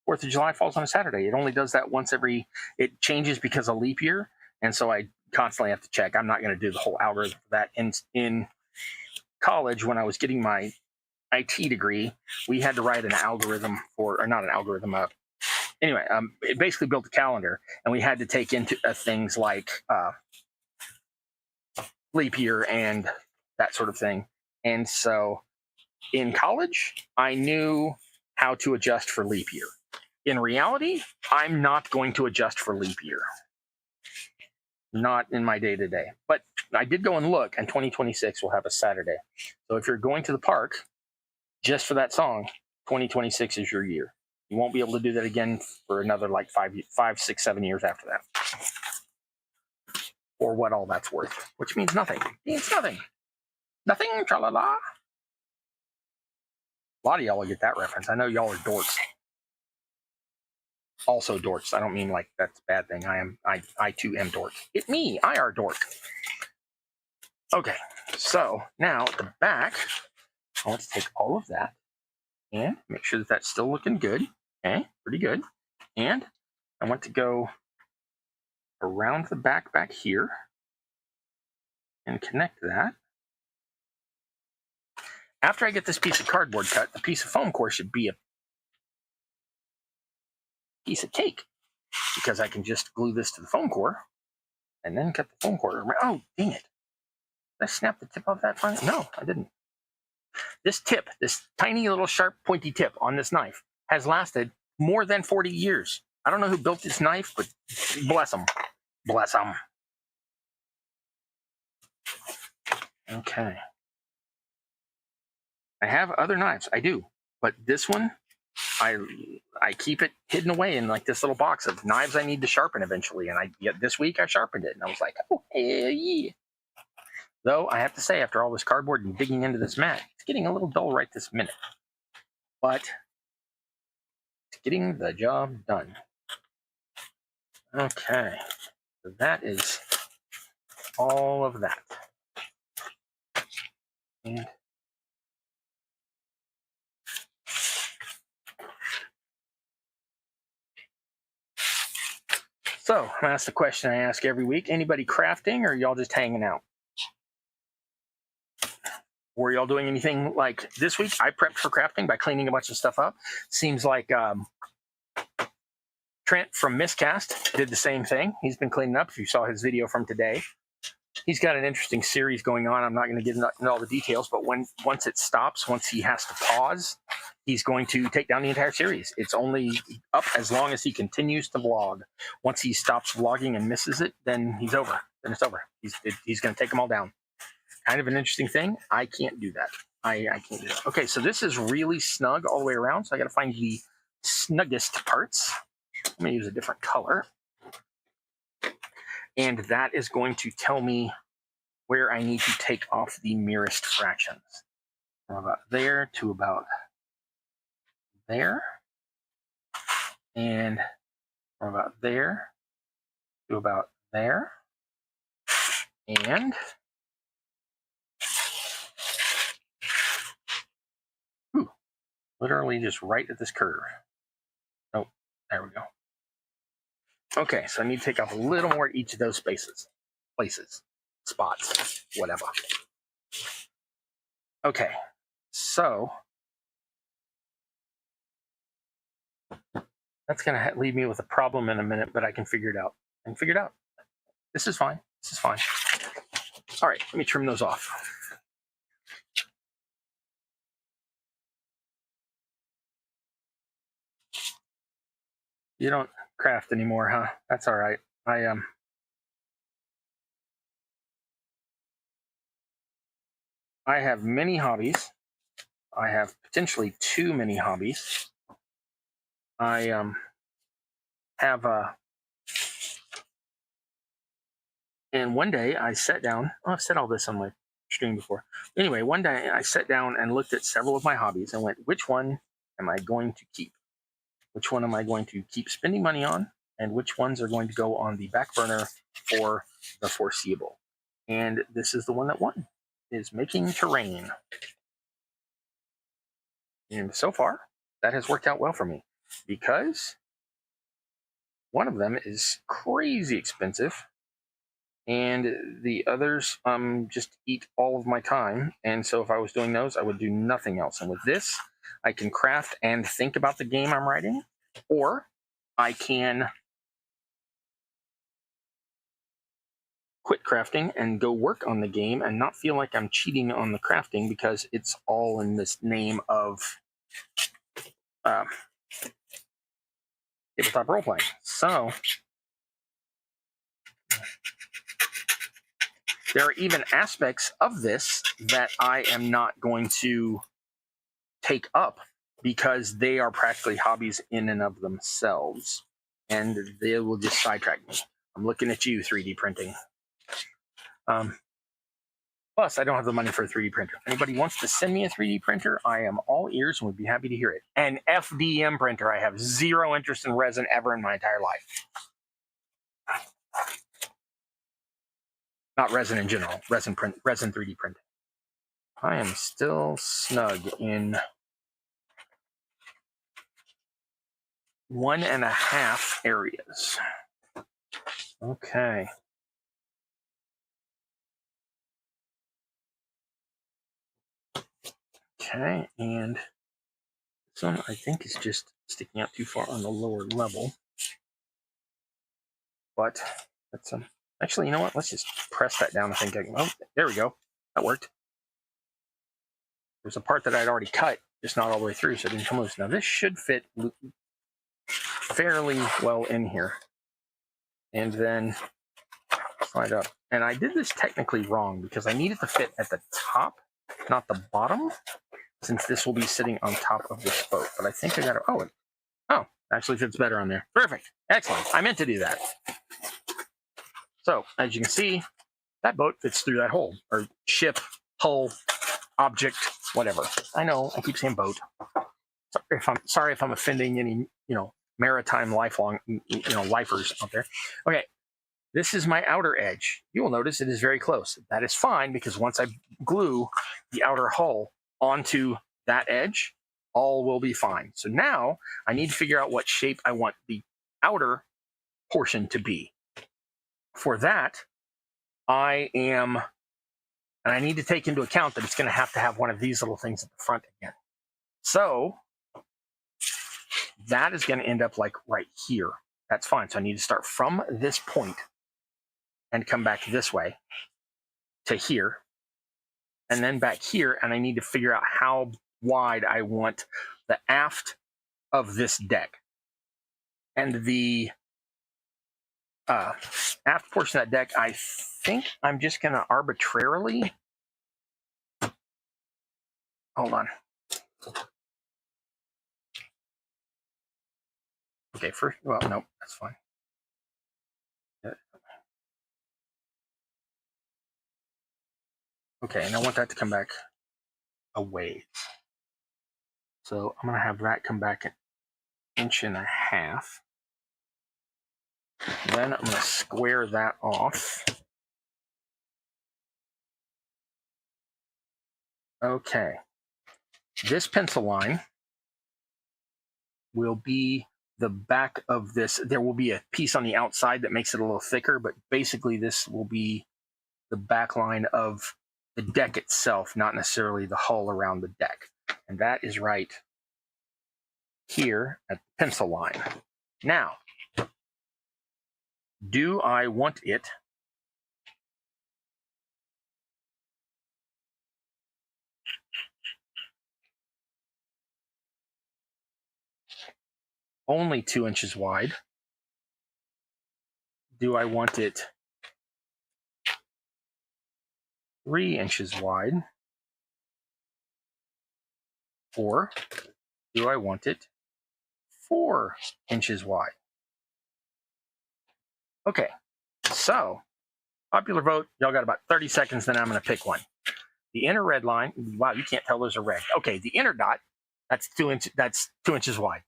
4th of July falls on a Saturday. It only does that once every, it changes because of leap year. And so I constantly have to check. I'm not going to do the whole algorithm for that. In college, when I was getting my IT degree, we had to write an algorithm for, or not an algorithm, anyway, it basically built a calendar, and we had to take into things like leap year and that sort of thing. And so in college, I knew how to adjust for leap year. In reality, I'm not going to adjust for leap year. Not in my day-to-day. But I did go and look, and 2026 will have a Saturday. So if you're going to the park just for that song, 2026 is your year. You won't be able to do that again for another like 5, 6, 7 years after that. Or what all that's worth, which means nothing. It means nothing. Nothing, tra-la-la. A lot of y'all will get that reference. I know y'all are dorks. Also dorks. I don't mean like that's a bad thing. I too am dork. It me, I are dork. Okay, so now at the back, I want to take all of that and make sure that that's still looking good. Okay, pretty good. And I want to go around the back here and connect that. After I get this piece of cardboard cut, the piece of foam core should be a piece of cake, because I can just glue this to the foam core and then cut the foam core around. Oh, dang it. Did I snap the tip off that finally? No, I didn't. This tip, this tiny little sharp pointy tip on this knife has lasted more than 40 years. I don't know who built this knife, but bless them. Bless them. Okay. I have other knives. I do. But this one, I keep it hidden away in like this little box of knives I need to sharpen eventually. And this week I sharpened it. And I was like, oh, hell yeah. Though I have to say, after all this cardboard and digging into this mat, it's getting a little dull right this minute. But it's getting the job done. Okay. So that is all of that. And so that's the question I ask every week. Anybody crafting, or y'all just hanging out? Were y'all doing anything like this week? I prepped for crafting by cleaning a bunch of stuff up. Seems like Trent from Miscast did the same thing. He's been cleaning up. If you saw his video from today, he's got an interesting series going on. I'm not going to get into all the details, but once it stops, once he has to pause, he's going to take down the entire series. It's only up as long as he continues to vlog. Once he stops vlogging and misses it, then he's over. Then it's over. He's going to take them all down. Kind of an interesting thing. I can't do that. I can't do that. Okay, so this is really snug all the way around, so I got to find the snuggest parts. I'm going to use a different color. And that is going to tell me where I need to take off the merest fractions. From about there to about there. And from about there to about there. And literally just right at this curve. Oh, there we go. Okay, so I need to take off a little more at each of those places, spots, whatever. Okay, so that's going to leave me with a problem in a minute, but I can figure it out. This is fine. All right, let me trim those off. You don't craft anymore, huh? That's all right. I have many hobbies. I have potentially too many hobbies. I have and one day I sat down. Oh, I've said all this on my stream before. Anyway, one day I sat down and looked at several of my hobbies and went, which one am I going to keep? Which one am I going to keep spending money on? And which ones are going to go on the back burner for the foreseeable? And this is the one that won, is making terrain. And so far, that has worked out well for me. because one of them is crazy expensive, and the others just eat all of my time. And so if I was doing those, I would do nothing else. And with this, I can craft and think about the game I'm writing, or I can quit crafting and go work on the game and not feel like I'm cheating on the crafting because it's all in this name of tabletop role playing. So there are even aspects of this that I am not going to take up because they are practically hobbies in and of themselves, and they will just sidetrack me. I'm looking at you, 3D printing. Plus, I don't have the money for a 3D printer. If anybody wants to send me a 3D printer, I am all ears and would be happy to hear it. An FDM printer. I have zero interest in resin ever in my entire life. Not resin in general, resin 3D printing. I am still snug in 1.5 areas. Okay. Okay, and this one I think is just sticking out too far on the lower level. But that's actually, you know what? Let's just press that down. I think oh, there we go. That worked. There's a part that I'd already cut, just not all the way through, so it didn't come loose. Now this should fit fairly well in here. And then slide up. And I did this technically wrong because I need it to fit at the top, not the bottom, since this will be sitting on top of this boat. But I think I got it. Oh, actually fits better on there. Perfect. Excellent. I meant to do that. So, as you can see, that boat fits through that hole, or ship, hull, object, whatever. I know, I keep saying boat. Sorry if I'm offending any, maritime lifers out there. Okay, this is my outer edge. You will notice it is very close. That is fine because once I glue the outer hull onto that edge, all will be fine. So now I need to figure out what shape I want the outer portion to be. For that, I need to take into account that it's going to have one of these little things at the front again. So that is going to end up like right here. That's fine. So I need to start from this point and come back this way to here, and then back here, and I need to figure out how wide I want the aft of this deck. And the aft portion of that deck, I think I'm just going to arbitrarily... Hold on. Okay, first, well, no, that's fine. Okay, and I want that to come back away. So I'm going to have that come back 1.5 inches. Then I'm going to square that off. Okay. This pencil line will be the back of this. There will be a piece on the outside that makes it a little thicker, but basically this will be the back line of the deck itself, not necessarily the hull around the deck. And that is right here at the pencil line. Now, do I want it only 2 inches wide? Do I want it 3 inches wide? Or do I want it 4 inches wide? Okay, so popular vote. Y'all got about 30 seconds, then I'm going to pick one. The inner red line, wow, you can't tell those are red. Okay, the inner dot, that's 2 inches wide.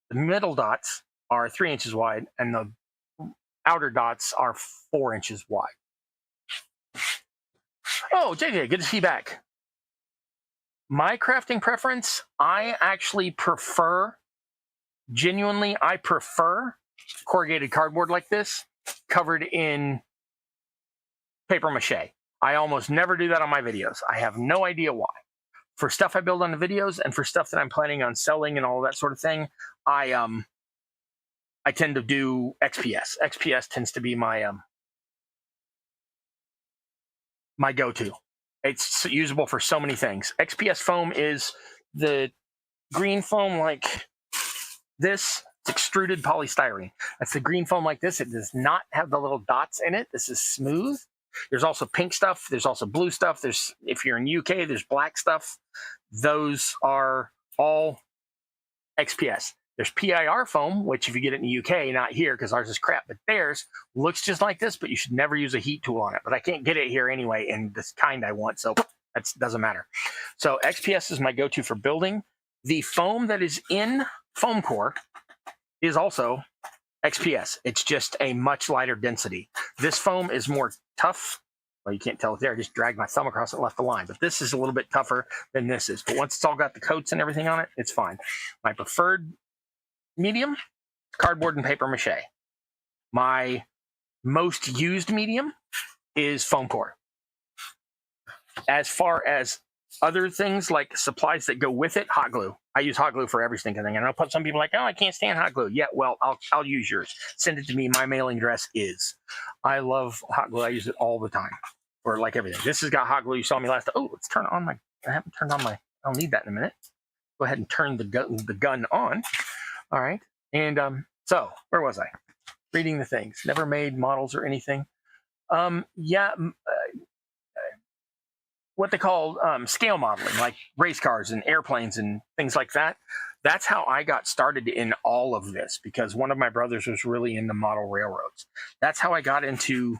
The middle dots are 3 inches wide, and the outer dots are 4 inches wide. Oh, JJ, good to see you back. My crafting preference, I actually prefer genuinely, I prefer corrugated cardboard like this covered in paper mache. I almost never do that on my videos. I have no idea why. For stuff I build on the videos and for stuff that I'm planning on selling and all that sort of thing, I tend to do XPS. XPS tends to be my my go-to. It's usable for so many things. XPS foam is the green foam like this. It's extruded polystyrene. That's the green foam like this. It does not have the little dots in it. This is smooth. There's also pink stuff. There's also blue stuff. There's, if you're in UK, there's black stuff. Those are all XPS. There's PIR foam, which if you get it in the UK, not here because ours is crap, but theirs looks just like this, but you should never use a heat tool on it. But I can't get it here anyway in this kind I want, so that doesn't matter. So XPS is my go-to for building. The foam that is in Foam Core is also XPS. It's just a much lighter density. This foam is more tough. Well, you can't tell it there. I just dragged my thumb across it and left the line. But this is a little bit tougher than this is. But once it's all got the coats and everything on it, it's fine. My preferred medium, cardboard and paper mache. My most used medium is Foam Core. As far as other things like supplies that go with it, hot glue. I use hot glue for every single thing. And I'll put some people like, oh, I can't stand hot glue. Yeah, well, I'll use yours. Send it to me. My mailing address is. I love hot glue. I use it all the time for like everything. This has got hot glue. You saw me last time. Oh, let's turn on my, I haven't turned on my, I'll need that in a minute. Go ahead and turn the gun on. All right. And so where was I? Reading the things. Never made models or anything. What they call scale modeling, like race cars and airplanes and things like that. That's how I got started in all of this, because one of my brothers was really into model railroads. That's how I got into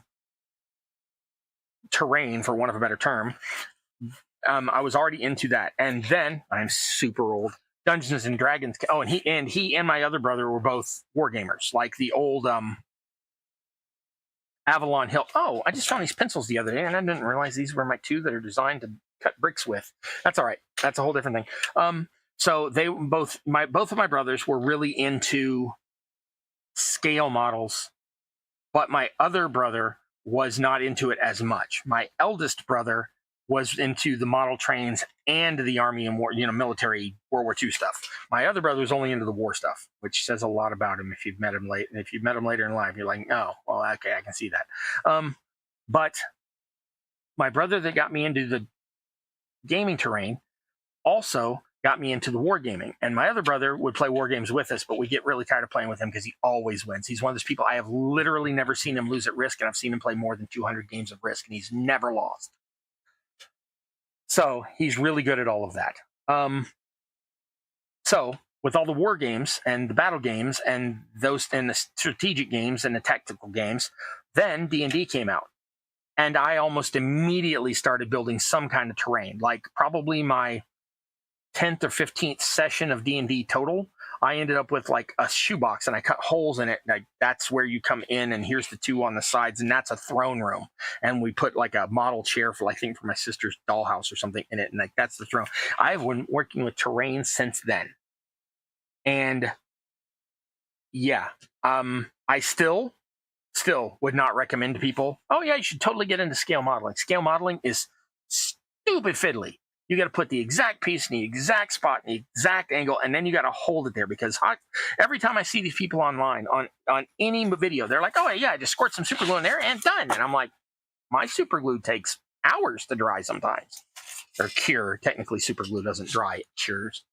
terrain, for want of a better term. I was already into that. And then, I'm super old, Dungeons and Dragons. Oh, and he and my other brother were both wargamers, like the old Avalon Hill. Oh, I just found these pencils the other day, and I didn't realize these were my two that are designed to cut bricks with. That's all right. That's a whole different thing. So they both of my brothers were really into scale models, but my other brother was not into it as much. My eldest brother was into the model trains and the Army and war, military World War II stuff. My other brother was only into the war stuff, which says a lot about him. If you've met him later in life, you're like, oh, well, okay, I can see that. But my brother that got me into the gaming terrain also got me into the wargaming. And my other brother would play war games with us, but we get really tired of playing with him because he always wins. He's one of those people, I have literally never seen him lose at Risk, and I've seen him play more than 200 games of Risk, and he's never lost. So he's really good at all of that. So with all the war games and the battle games and those and the strategic games and the tactical games, then D&D came out. And I almost immediately started building some kind of terrain. Like probably my 10th or 15th session of D&D total, I ended up with like a shoebox and I cut holes in it. Like that's where you come in, and here's the two on the sides, and that's a throne room. And we put like a model chair for, I think, for my sister's dollhouse or something in it, and like that's the throne. I've been working with terrain since then. And yeah, I still would not recommend to people, oh yeah, you should totally get into scale modeling. Scale modeling is stupid fiddly. You got to put the exact piece in the exact spot, in the exact angle, and then you got to hold it there. Because every time I see these people online on any video, they're like, oh yeah, I just squirt some super glue in there and done. And I'm like, my super glue takes hours to dry sometimes, or cure. Technically, super glue doesn't dry; it cures.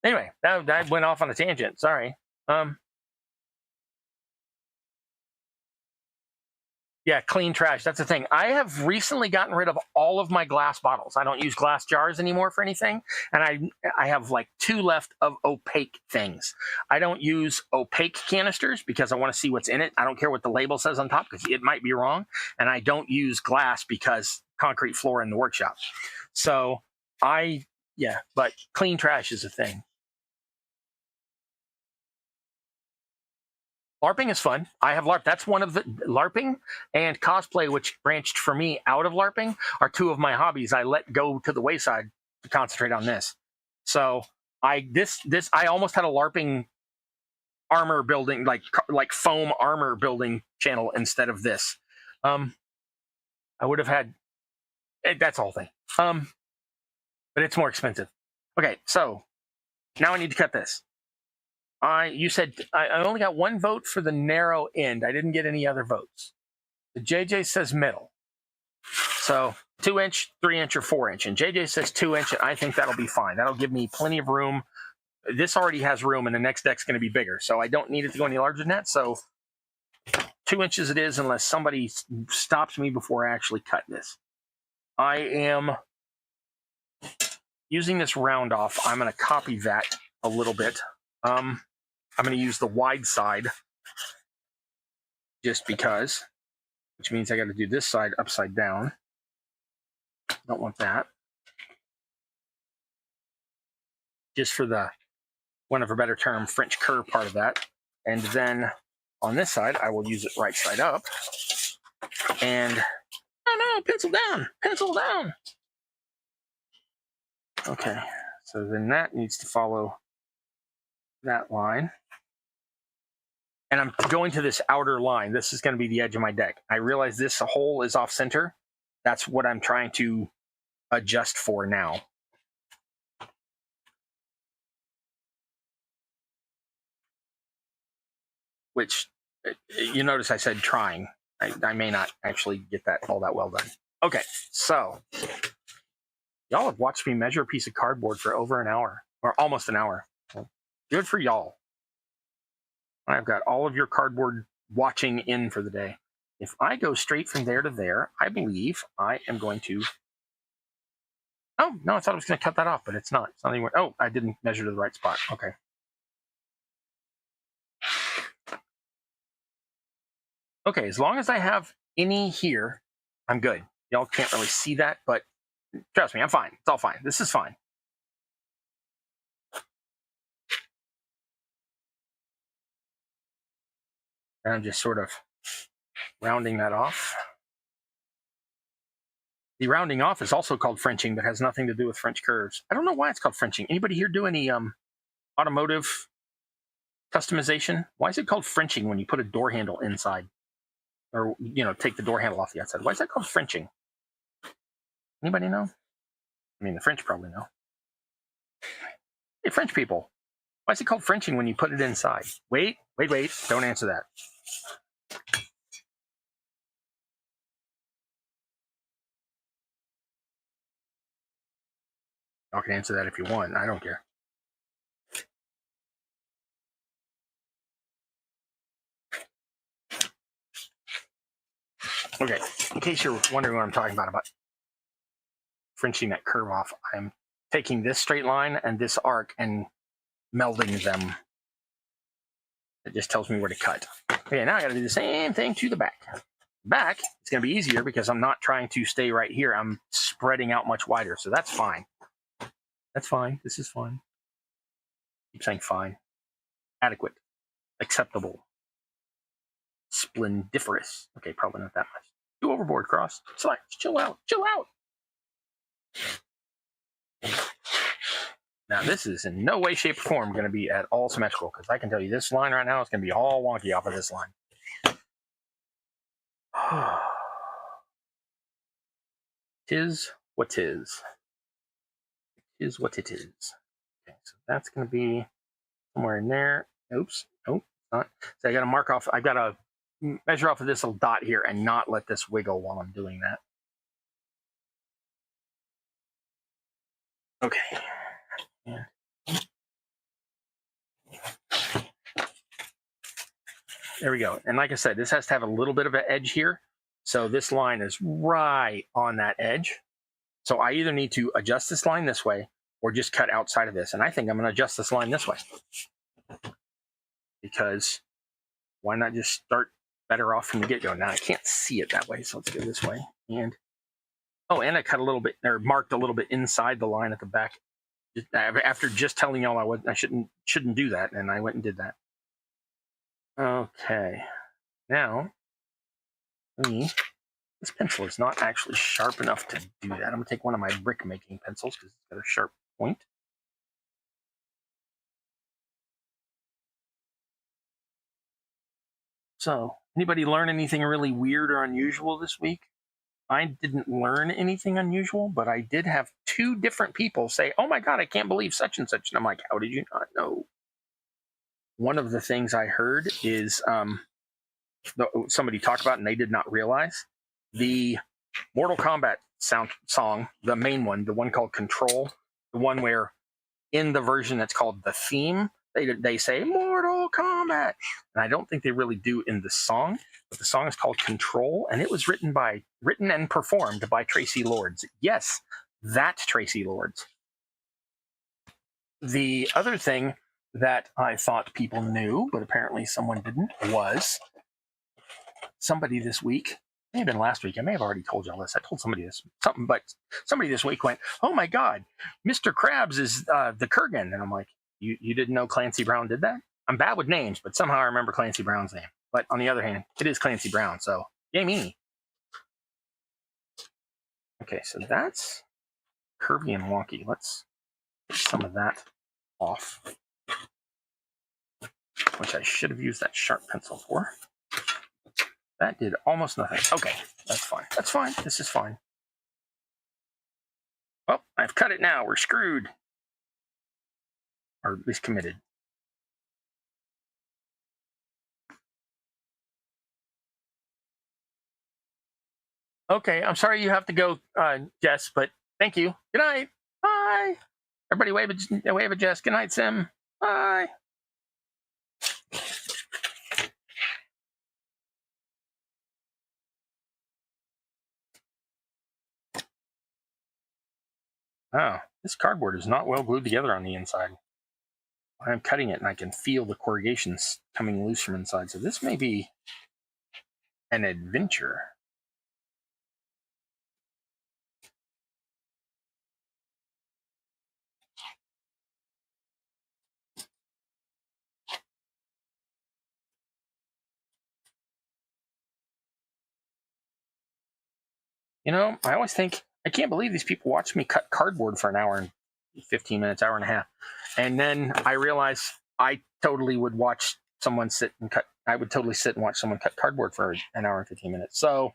Anyway, that went off on a tangent. Sorry. Yeah, clean trash. That's the thing. I have recently gotten rid of all of my glass bottles. I don't use glass jars anymore for anything. And I have like 2 left of opaque things. I don't use opaque canisters because I want to see what's in it. I don't care what the label says on top because it might be wrong. And I don't use glass because concrete floor in the workshop. So but clean trash is a thing. LARPing is fun. I have LARP. That's one of the LARPing and cosplay, which branched for me out of LARPing, are 2 of my hobbies. I let go to the wayside to concentrate on this. So I almost had a LARPing armor building, like foam armor building channel instead of this. I would have had, that's the whole thing. But it's more expensive. Okay, so now I need to cut this. You said I only got one vote for the narrow end. I didn't get any other votes. The JJ says middle. So 2-inch, 3-inch, or 4-inch. And JJ says 2-inch, and I think that'll be fine. That'll give me plenty of room. This already has room, and the next deck's going to be bigger. So I don't need it to go any larger than that. So 2 inches it is, unless somebody stops me before I actually cut this. I am using this round off. I'm going to copy that a little bit. I'm going to use the wide side just because, which means I got to do this side upside down. Don't want that. Just for the, one of a better term, French curve part of that. And then on this side, I will use it right side up. And, oh no, pencil down, pencil down. Okay, so then that needs to follow that line. And I'm going to this outer line. This is going to be the edge of my deck. I realize this hole is off center. That's what I'm trying to adjust for now. Which, you notice I said trying. I may not actually get that all that well done. Okay, so y'all have watched me measure a piece of cardboard for over an hour, or almost an hour. Good for y'all. I've got all of your cardboard watching in for the day. If I go straight from there to there, I believe I am going to... Oh, no, I thought I was going to cut that off, but it's not. It's not anywhere. Oh, I didn't measure to the right spot. Okay. Okay, as long as I have any here, I'm good. Y'all can't really see that, but trust me, I'm fine. It's all fine. This is fine. And I'm just sort of rounding that off. The rounding off is also called Frenching, but has nothing to do with French curves. I don't know why it's called Frenching. Anybody here do any automotive customization? Why is it called Frenching when you put a door handle inside? Or, you know, take the door handle off the outside. Why is that called Frenching? Anybody know? I mean, the French probably know. Hey, French people, why is it called Frenching when you put it inside? Wait. Don't answer that. Y'all can answer that if you want. I don't care. Okay, in case you're wondering what I'm talking about Frenching that curve off, I'm taking this straight line and this arc and melding them. It just tells me where to cut. Okay, now I got to do the same thing to the back. Back, it's going to be easier because I'm not trying to stay right here. I'm spreading out much wider, so that's fine. That's fine. This is fine. Keep saying fine. Adequate. Acceptable. Splendiferous. Okay, probably not that much. Go overboard, Cross. Slack. Chill out. Chill out. Now, this is in no way, shape, or form going to be at all symmetrical, because I can tell you this line right now is going to be all wonky off of this line. Tis what tis. Is what it is. Okay, so that's going to be somewhere in there. Oops. Nope. Not. So I got to mark off. I got to measure off of this little dot here and not let this wiggle while I'm doing that. Okay. Yeah. There we go. And like I said, this has to have a little bit of an edge here. So this line is right on that edge. So I either need to adjust this line this way or just cut outside of this. And I think I'm going to adjust this line this way. Because why not just start better off from the get-go? Now I can't see it that way, so let's go this way. And oh, and I cut a little bit, or marked a little bit inside the line at the back. After just telling y'all I shouldn't do that, and I went and did that. Okay, now this pencil is not actually sharp enough to do that. I'm gonna take one of my brick making pencils because it's got a sharp point. So, anybody learn anything really weird or unusual this week? I didn't learn anything unusual, but I did have 2 different people say, "Oh my God, I can't believe such and such." And I'm like, how did you not know? One of the things I heard is somebody talked about, and they did not realize the Mortal Kombat song, the main one, the one called Control, the one where in the version that's called the theme, they say Mortal Kombat, and I don't think they really do in the song, but the song is called Control, and it was written and performed by Tracy Lords. Yes, that Tracy Lords. The other thing that I thought people knew, but apparently someone didn't, was somebody this week, may have been last week, I may have already told y'all this, I told somebody something, but somebody this week went, "Oh my God, Mr. Krabs is the Kurgan." And I'm like, you didn't know Clancy Brown did that? I'm bad with names, but somehow I remember Clancy Brown's name. But on the other hand, it is Clancy Brown, so yay me. Okay, so that's curvy and wonky. Let's get some of that off, which I should have used that sharp pencil for. That did almost nothing. Okay, that's fine. That's fine. This is fine. Oh, I've cut it now. We're screwed. Or at least committed. Okay, I'm sorry you have to go, Jess, but thank you. Good night. Bye. Everybody wave at Jess. Good night, Sim. Bye. Oh, this cardboard is not well glued together on the inside. I'm cutting it and I can feel the corrugations coming loose from inside. So this may be an adventure. You know, I always think, I can't believe these people watch me cut cardboard for an hour and 15 minutes, hour and a half. And then I realize I totally would watch someone sit and cut. I would totally sit and watch someone cut cardboard for an hour and 15 minutes. So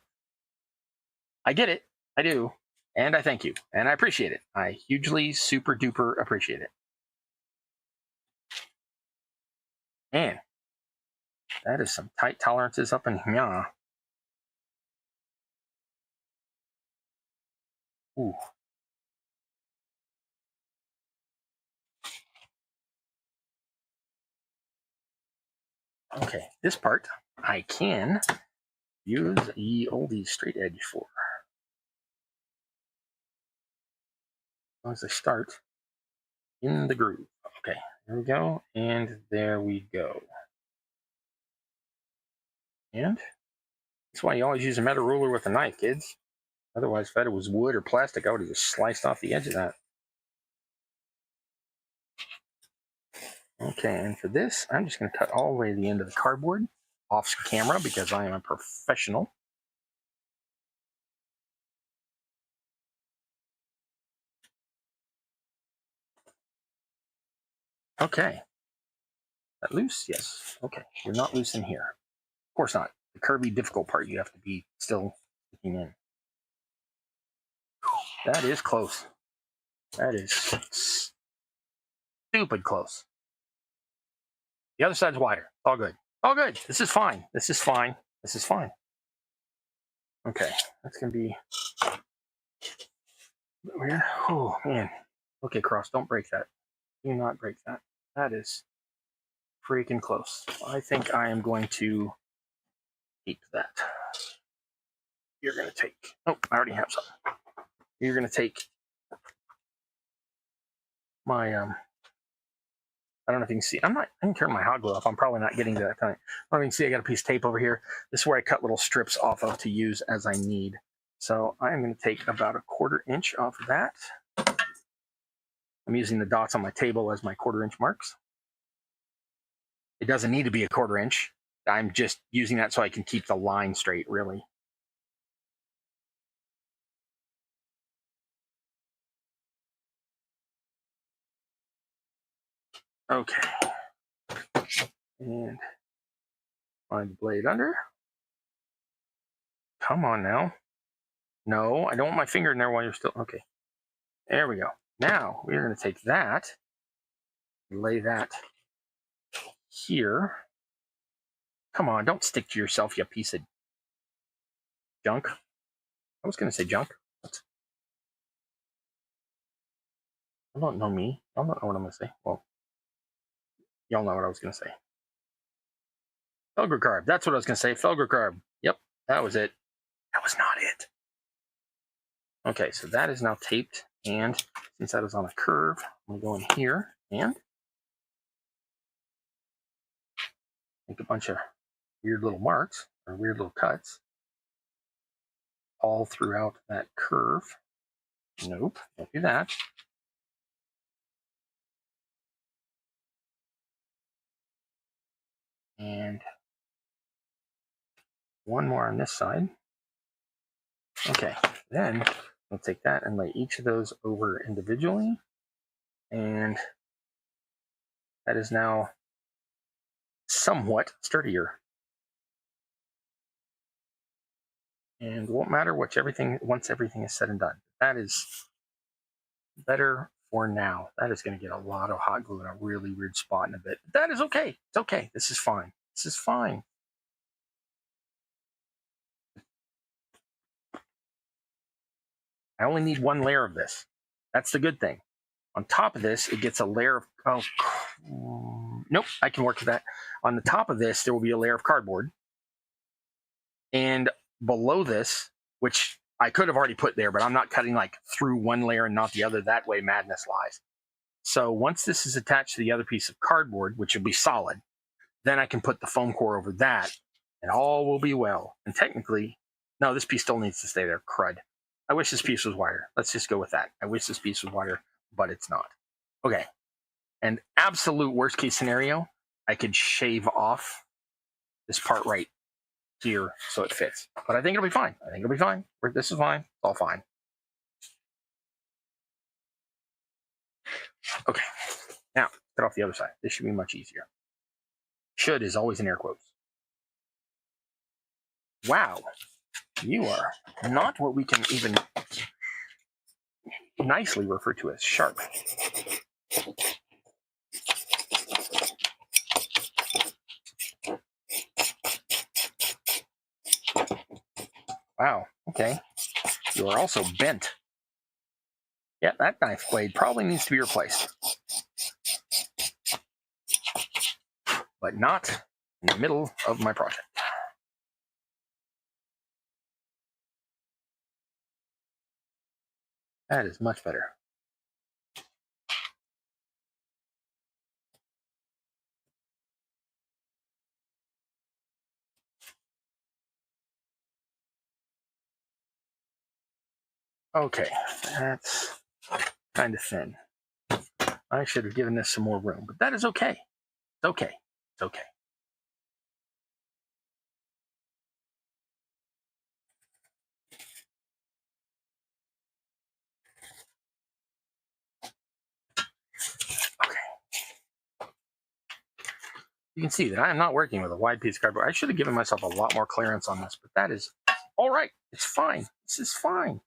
I get it. I do. And I thank you. And I appreciate it. I hugely, super duper appreciate it. Man, that is some tight tolerances up in here. Ooh. Okay, this part I can use ye olde straight edge for. As long as I start in the groove. Okay, there we go, and there we go. And that's why you always use a metal ruler with a knife, kids. Otherwise, if it was wood or plastic, I would have just sliced off the edge of that. Okay, and for this, I'm just going to cut all the way to the end of the cardboard off camera because I am a professional. Okay. That loose? Yes. Okay. You're not loose in here. Of course not. The curvy, difficult part, you have to be still sticking in. That is close. That is stupid close. The other side's wider. All good. All good. This is fine. This is fine. This is fine. Okay. That's going to be weird. Oh, man. Okay, Cross, don't break that. Do not break that. That is freaking close. I think I am going to keep that. You're going to take... Oh, I already have some. You're going to take my... I don't know if you can see. I can turn my hot glue off. I'm probably not getting to that time. I don't know if you can see I got a piece of tape over here. This is where I cut little strips off of to use as I need. So I'm going to take about a 1/4 inch off of that. I'm using the dots on my table as my 1/4 inch marks. It doesn't need to be a 1/4 inch. I'm just using that so I can keep the line straight, really. Okay. And Find the blade under. Come on now. No, I don't want my finger in there while you're still... Okay. There we go. Now, we're going to take that, lay that here. Come on, don't stick to yourself, you piece of junk. I was going to say junk. I don't know me. I don't know what I'm going to say. Well, y'all know what I was going to say. Felger carb. That's what I was going to say. Felger carb. Yep, that was it. That was not it. Okay, so that is now taped. And since that is on a curve, I'm going to go in here and make a bunch of weird little marks or weird little cuts all throughout that curve. Nope, don't do that. And one more on this side. Okay, then we'll take that and lay each of those over individually. And that is now somewhat sturdier. And it won't matter once everything is said and done. That is better for now. That is going to get a lot of hot glue in a really weird spot in a bit. That is okay. It's okay. This is fine. This is fine. I only need one layer of this. That's the good thing. On top of this, it gets a layer of... Oh, nope, I can work with that. On the top of this, there will be a layer of cardboard. And below this, which I could have already put there, but I'm not cutting like through one layer and not the other. That way madness lies. So once this is attached to the other piece of cardboard, which will be solid, then I can put the foam core over that and all will be well. And technically, no, this piece still needs to stay there. Crud. I wish this piece was wider. Let's just go with that. I wish this piece was wider, but it's not. Okay. And absolute worst case scenario, I could shave off this part right here so it fits. But I think it'll be fine. I think it'll be fine. This is fine. It's all fine. Okay. Now, cut off the other side. This should be much easier. Should is always in air quotes. Wow. You are not what we can even nicely refer to as sharp. Wow, okay. You are also bent. Yeah, that knife blade probably needs to be replaced. But not in the middle of my project. That is much better. Okay, that's kind of thin. I should have given this some more room, but that is okay. It's okay. It's okay. Okay. You can see that I am not working with a wide piece of cardboard. I should have given myself a lot more clearance on this, but that is all right. It's fine. This is fine.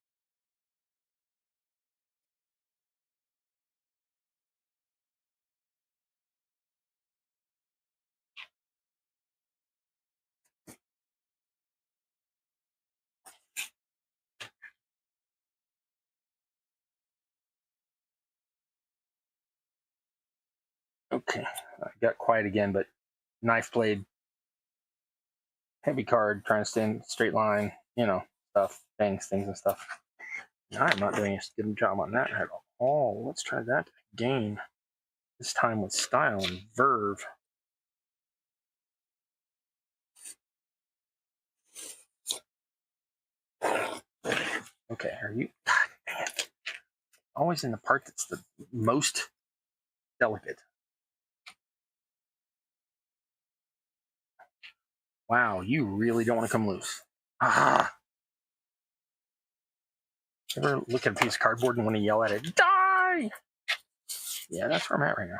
Okay, I got quiet again, but knife blade, heavy card, trying to stand straight line, you know, stuff, things and stuff. I'm not doing a good job on that at all. Let's try that again. This time with style and verve. Okay, are you? God dang it. Always in the part that's the most delicate. Wow, you really don't want to come loose. Ah. Ever look at a piece of cardboard and want to yell at it, die? Yeah, that's where I'm at right now.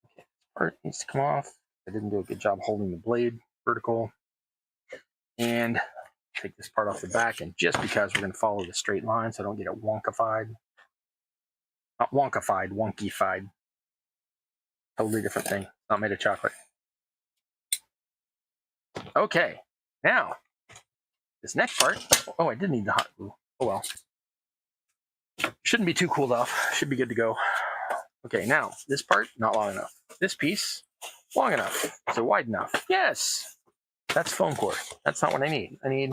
Okay, this part needs to come off. I didn't do a good job holding the blade. vertical, and take this part off the back. And just because we're going to follow the straight line so I don't get it wonkified. Not wonkified, wonkified. Totally different thing. Not made of chocolate. Okay, now this next part. Oh, I did need the hot glue. Oh well. Shouldn't be too cooled off. Should be good to go. Okay, now this part, not long enough. This piece, long enough. Is it wide enough? Yes. That's foam core. That's not what I need. I'm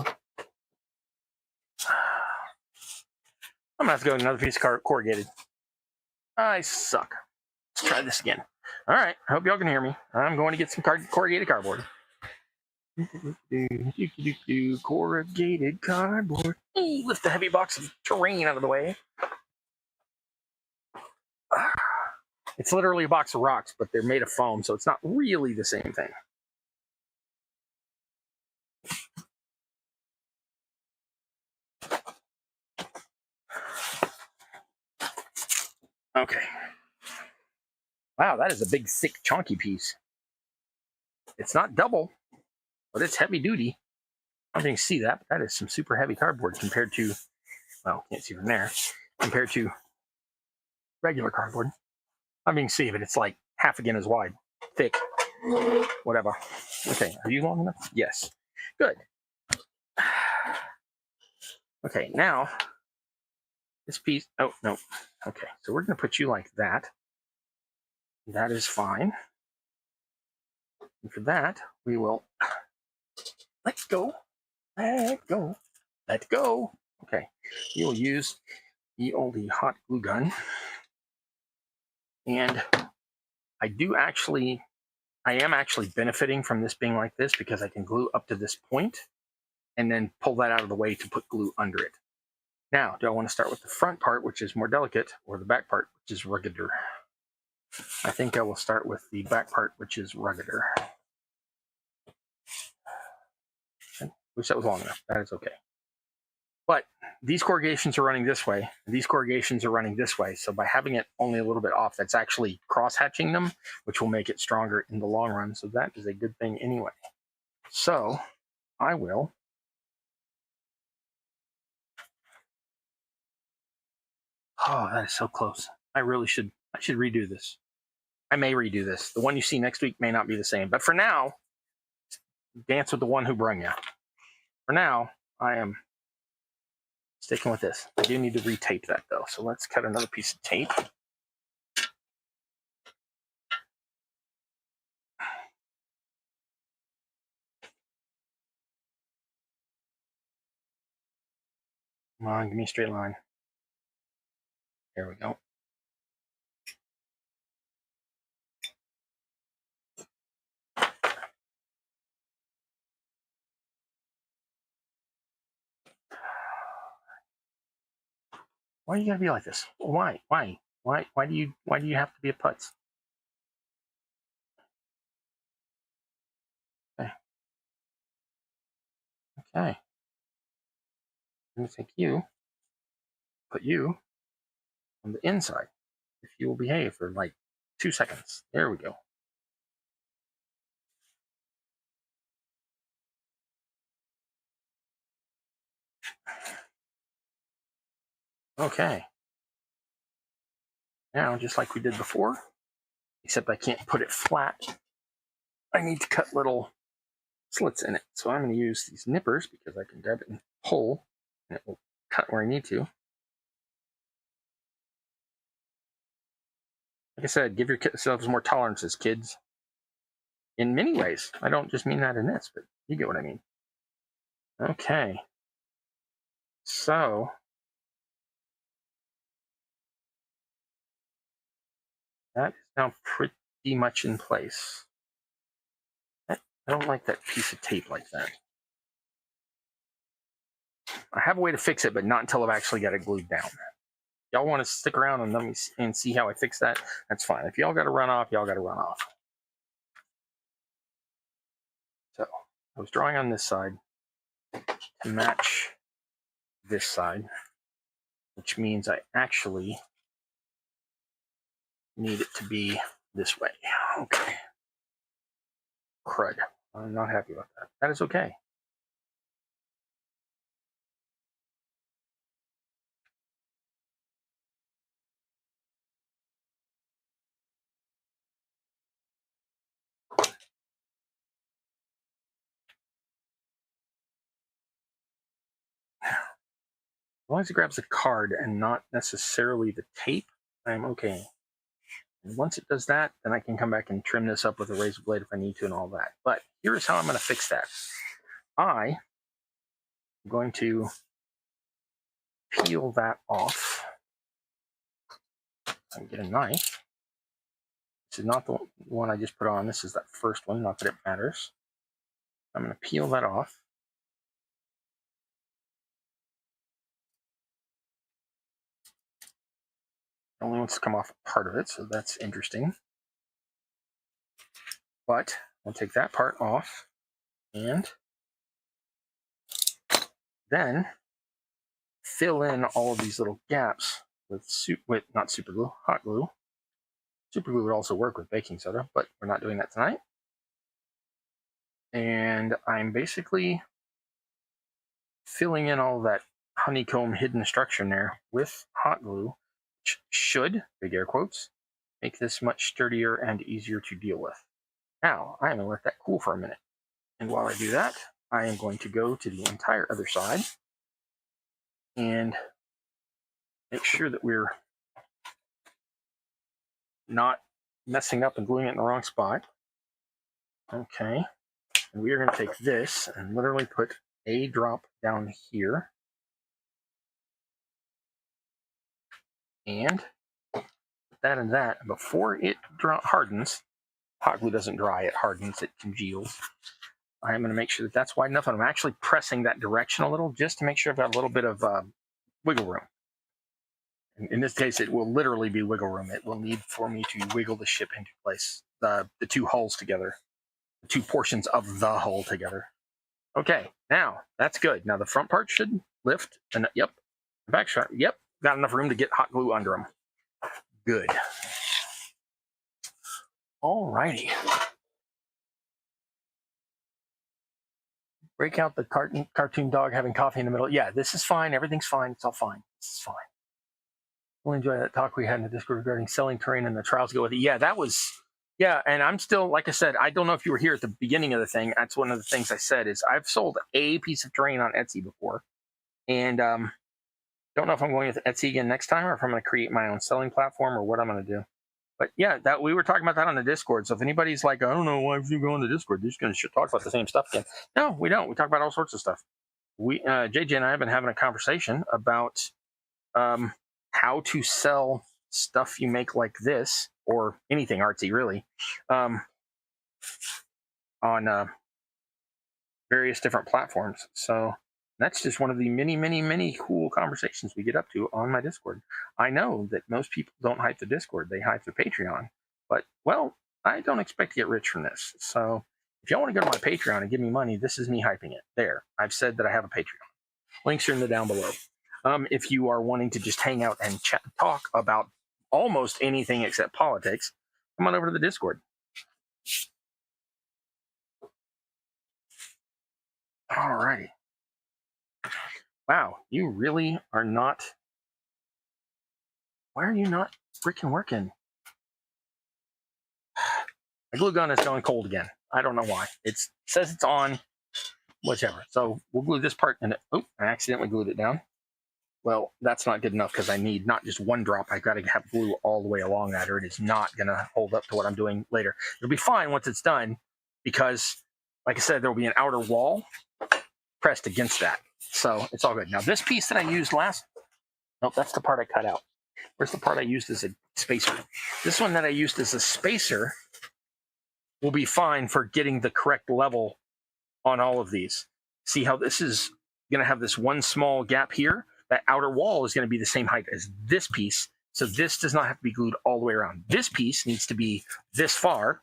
gonna have to go with another piece of corrugated. I suck. Let's try this again. All right, I hope y'all can hear me. I'm going to get some corrugated cardboard. Corrugated cardboard. Lift the heavy box of terrain out of the way. It's literally a box of rocks, but they're made of foam, so it's not really the same thing. Okay. Wow, that is a big, thick, chunky piece. It's not double, but it's heavy duty. I don't think you see that, but that is some super heavy cardboard compared to, well, can't see from there, compared to regular cardboard. I mean, see, but it's like half again as wide, thick, whatever. Okay, are you long enough? Yes. Good. Okay, now this piece, oh, no. Okay, so we're going to put you like that. That is fine. And for that, we will let go, let go, let go. Okay, you will use the oldie hot glue gun. And I am actually benefiting from this being like this because I can glue up to this point and then pull that out of the way to put glue under it. Now, do I want to start with the front part, which is more delicate, or the back part, which is ruggeder? I think I will start with the back part, which is ruggeder. Wish that was long enough. That is okay. But these corrugations are running this way. These corrugations are running this way. So by having it only a little bit off, that's actually cross-hatching them, which will make it stronger in the long run. So that is a good thing anyway. So I will oh, that is so close. I should redo this. I may redo this. The one you see next week may not be the same. But for now, dance with the one who brung you. For now, I am sticking with this. I do need to retape that though. So let's cut another piece of tape. Come on, give me a straight line. There we go. Why do you gotta be like this? Why do you have to be a putz? Okay. I'm gonna take you, put you on the inside. If you will behave for like 2 seconds. There we go. Okay. Now, just like we did before, except I can't put it flat, I need to cut little slits in it. So I'm going to use these nippers because I can grab it and pull, and it will cut where I need to. Like I said, give yourselves more tolerances, kids. In many ways. I don't just mean that in this, but you get what I mean. Okay. So that is now pretty much in place. I don't like that piece of tape like that. I have a way to fix it, but not until I've actually got it glued down. Y'all want to stick around and let me and see how I fix that? That's fine. If y'all got to run off, y'all got to run off. So I was drawing on this side to match this side, which means I actually need it to be this way. Okay. Crud. I'm not happy about that. That is okay. As long as it grabs the card and not necessarily the tape, I'm okay. And once it does that, then I can come back and trim this up with a razor blade if I need to and all that. But here's how I'm going to fix that. I am going to peel that off and get a knife. This is not the one I just put on. This is that first one, not that it matters. I'm going to peel that off. It only wants to come off a part of it, so that's interesting. But I'll take that part off and then fill in all of these little gaps with not super glue, hot glue. Super glue would also work with baking soda, but we're not doing that tonight. And I'm basically filling in all that honeycomb hidden structure in there with hot glue, which should, big air quotes, make this much sturdier and easier to deal with. Now, I'm going to let that cool for a minute. And while I do that, I am going to go to the entire other side and make sure that we're not messing up and gluing it in the wrong spot. Okay. And we are going to take this and literally put a drop down here. And put that and that. And before it hardens, hot glue doesn't dry, it hardens, it congeals. I'm going to make sure that that's wide enough. And I'm actually pressing that direction a little just to make sure I've got a little bit of wiggle room. In this case, it will literally be wiggle room. It will need for me to wiggle the ship into place, the two hulls together, the two portions of the hull together. Okay, now that's good. Now the front part should lift, and yep, the back shot, yep, got enough room to get hot glue under them. Good. All righty. Break out the cartoon dog having coffee in the middle. Yeah, this is fine. Everything's fine. It's all fine. This is fine. We'll enjoy that talk we had in the Discord regarding selling terrain and the trials to go with it. Yeah, that was, yeah, and I'm still, like I said, I don't know if you were here at the beginning of the thing. That's one of the things I said is I've sold a piece of terrain on Etsy before. And don't know if I'm going with Etsy again next time or if I'm going to create my own selling platform or what I'm going to do. But yeah, that we were talking about that on the Discord. So if anybody's like, I don't know why you go on the Discord, you're just going to talk about the same stuff again. No, we don't. We talk about all sorts of stuff. JJ and I have been having a conversation about how to sell stuff you make like this or anything artsy really on various different platforms. So that's just one of the many, many, many cool conversations we get up to on my Discord. I know that most people don't hype the Discord. They hype the Patreon. But, well, I don't expect to get rich from this. So if y'all want to go to my Patreon and give me money, this is me hyping it. There. I've said that I have a Patreon. Links are in the down below. If you are wanting to just hang out and chat, talk about almost anything except politics, come on over to the Discord. All righty. Wow, you really are not. Why are you not freaking working? My glue gun is going cold again. I don't know why. It says it's on, whichever. So we'll glue this part in it. Oh, I accidentally glued it down. Well, that's not good enough because I need not just one drop. I've got to have glue all the way along that or it is not going to hold up to what I'm doing later. It'll be fine once it's done because, like I said, there will be an outer wall pressed against that. So it's all good. Now, this piece that I used last, nope, that's the part I cut out. Where's the part I used as a spacer? This one that I used as a spacer will be fine for getting the correct level on all of these. See how this is going to have this one small gap here? That outer wall is going to be the same height as this piece. So this does not have to be glued all the way around. This piece needs to be this far,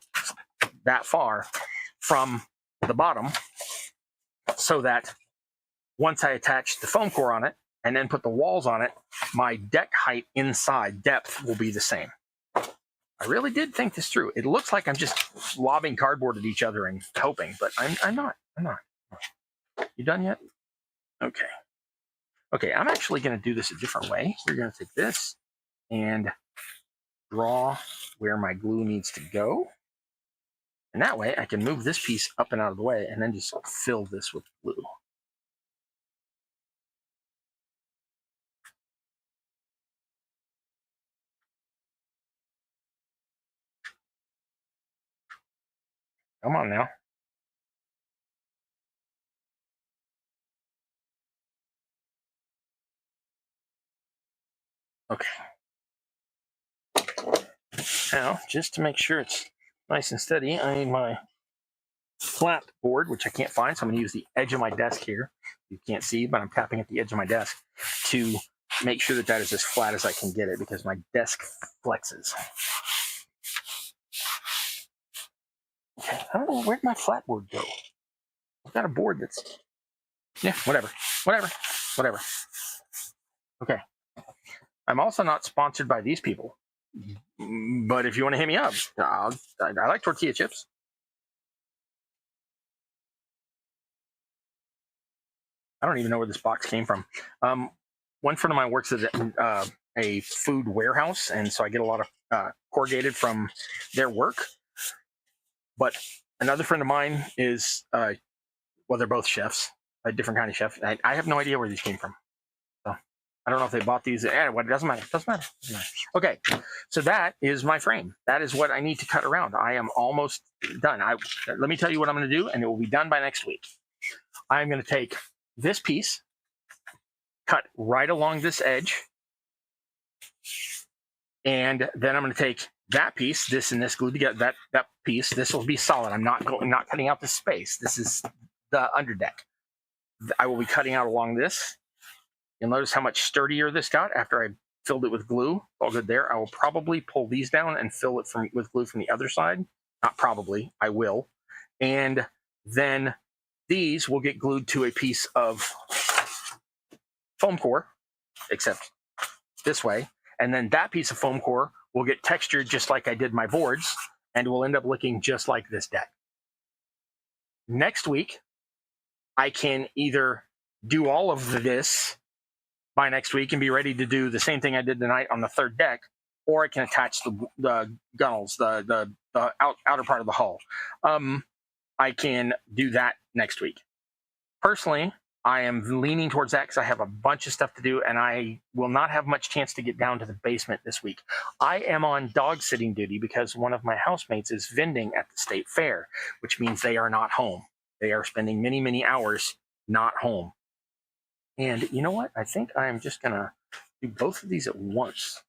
that far from the bottom so that once I attach the foam core on it and then put the walls on it, my deck height inside depth will be the same. I really did think this through. It looks like I'm just lobbing cardboard at each other and hoping, but I'm not. I'm not. You done yet? Okay. Okay, I'm actually going to do this a different way. We're going to take this and draw where my glue needs to go. And that way I can move this piece up and out of the way and then just fill this with glue. Come on now. Okay. Now, just to make sure it's nice and steady, I need my flat board, which I can't find, so I'm going to use the edge of my desk here. You can't see, but I'm tapping at the edge of my desk to make sure that that is as flat as I can get it because my desk flexes. Okay, I don't know, where'd my flat board go? I've got a board that's, yeah, whatever. Okay. I'm also not sponsored by these people, but if you want to hit me up, I like tortilla chips. I don't even know where this box came from. One friend of mine works at a food warehouse, and so I get a lot of corrugated from their work. But another friend of mine is, well, they're both chefs, a different kind of chef. I have no idea where these came from. So I don't know if they bought these. It doesn't matter. Doesn't matter. Okay, so that is my frame. That is what I need to cut around. I am almost done. Let me tell you what I'm going to do, and it will be done by next week. I'm going to take this piece, cut right along this edge, and then I'm going to take that piece, this and this glued together. That piece, this will be solid. I'm not cutting out the space. This is the underdeck. I will be cutting out along this. You'll notice how much sturdier this got after I filled it with glue. All good there. I will probably pull these down and fill it with glue from the other side. Not probably, I will. And then these will get glued to a piece of foam core, except this way. And then that piece of foam core will get textured just like I did my boards and will end up looking just like this deck. Next week, I can either do all of this by next week and be ready to do the same thing I did tonight on the third deck, or I can attach the gunnels, the outer part of the hull. I can do that next week. Personally, I am leaning towards that because I have a bunch of stuff to do, and I will not have much chance to get down to the basement this week. I am on dog sitting duty because one of my housemates is vending at the state fair, which means they are not home. They are spending many, many hours not home. And you know what? I think I am just going to do both of these at once.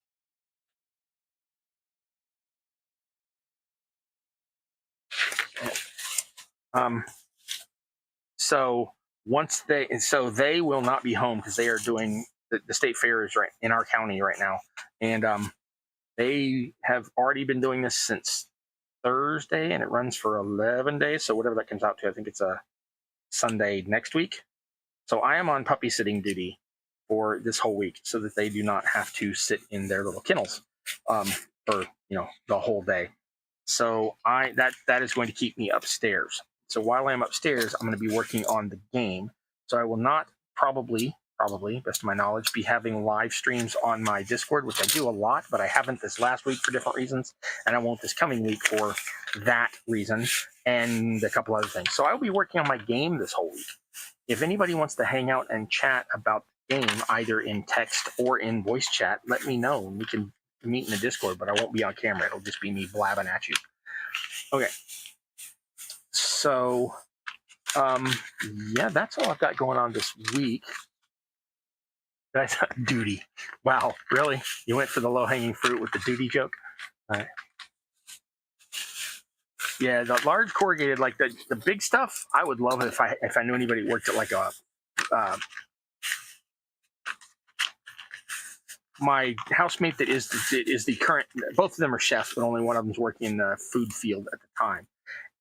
So they will not be home because they are doing the state fair is right in our county right now, and they have already been doing this since Thursday, and it runs for 11 days. So whatever that comes out to, I think it's a Sunday next week. So I am on puppy sitting duty for this whole week, so that they do not have to sit in their little kennels for the whole day. So that is going to keep me upstairs. So while I'm upstairs, I'm going to be working on the game. So I will not probably, best of my knowledge, be having live streams on my Discord, which I do a lot, but I haven't this last week for different reasons, and I won't this coming week for that reason, and a couple other things. So I'll be working on my game this whole week. If anybody wants to hang out and chat about the game, either in text or in voice chat, let me know. We can meet in the Discord, but I won't be on camera. It'll just be me blabbing at you. Okay. So, yeah, that's all I've got going on this week. Duty. Wow, really? You went for the low-hanging fruit with the duty joke? All right. Yeah, the large corrugated, like the big stuff, I would love it if I knew anybody worked at like a my housemate that is the current, both of them are chefs, but only one of them's working in the food field at the time.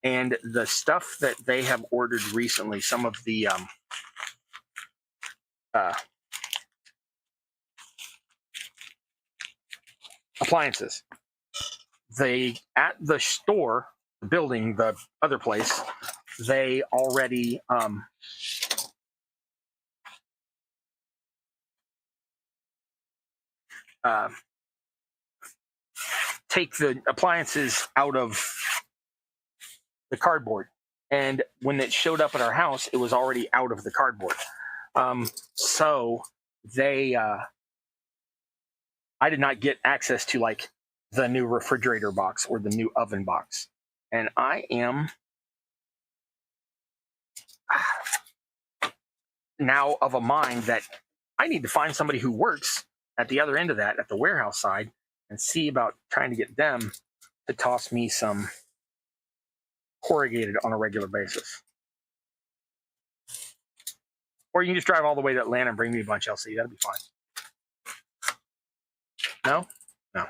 And the stuff that they have ordered recently, some of the appliances at the store, the building, the other place, they already take the appliances out of the cardboard. And when it showed up at our house, it was already out of the cardboard. So they, I did not get access to like the new refrigerator box or the new oven box. And I am now of a mind that I need to find somebody who works at the other end of that, at the warehouse side, and see about trying to get them to toss me some corrugated on a regular basis. Or you can just drive all the way to Atlanta and bring me a bunch, LC. That'll be fine. No? No.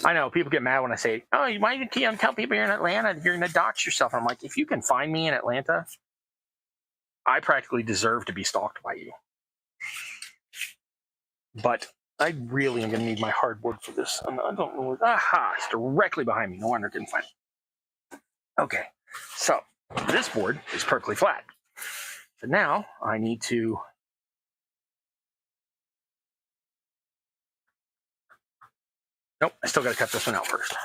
I know people get mad when I say, oh, why do you tell people you're in Atlanta? You're going to dox yourself. And I'm like, if you can find me in Atlanta, I practically deserve to be stalked by you. But I really am going to need my hardboard for this. I don't know. Aha, it's directly behind me. No wonder I couldn't find it. Okay, so this board is perfectly flat. So now I need to nope, I still got to cut this one out first.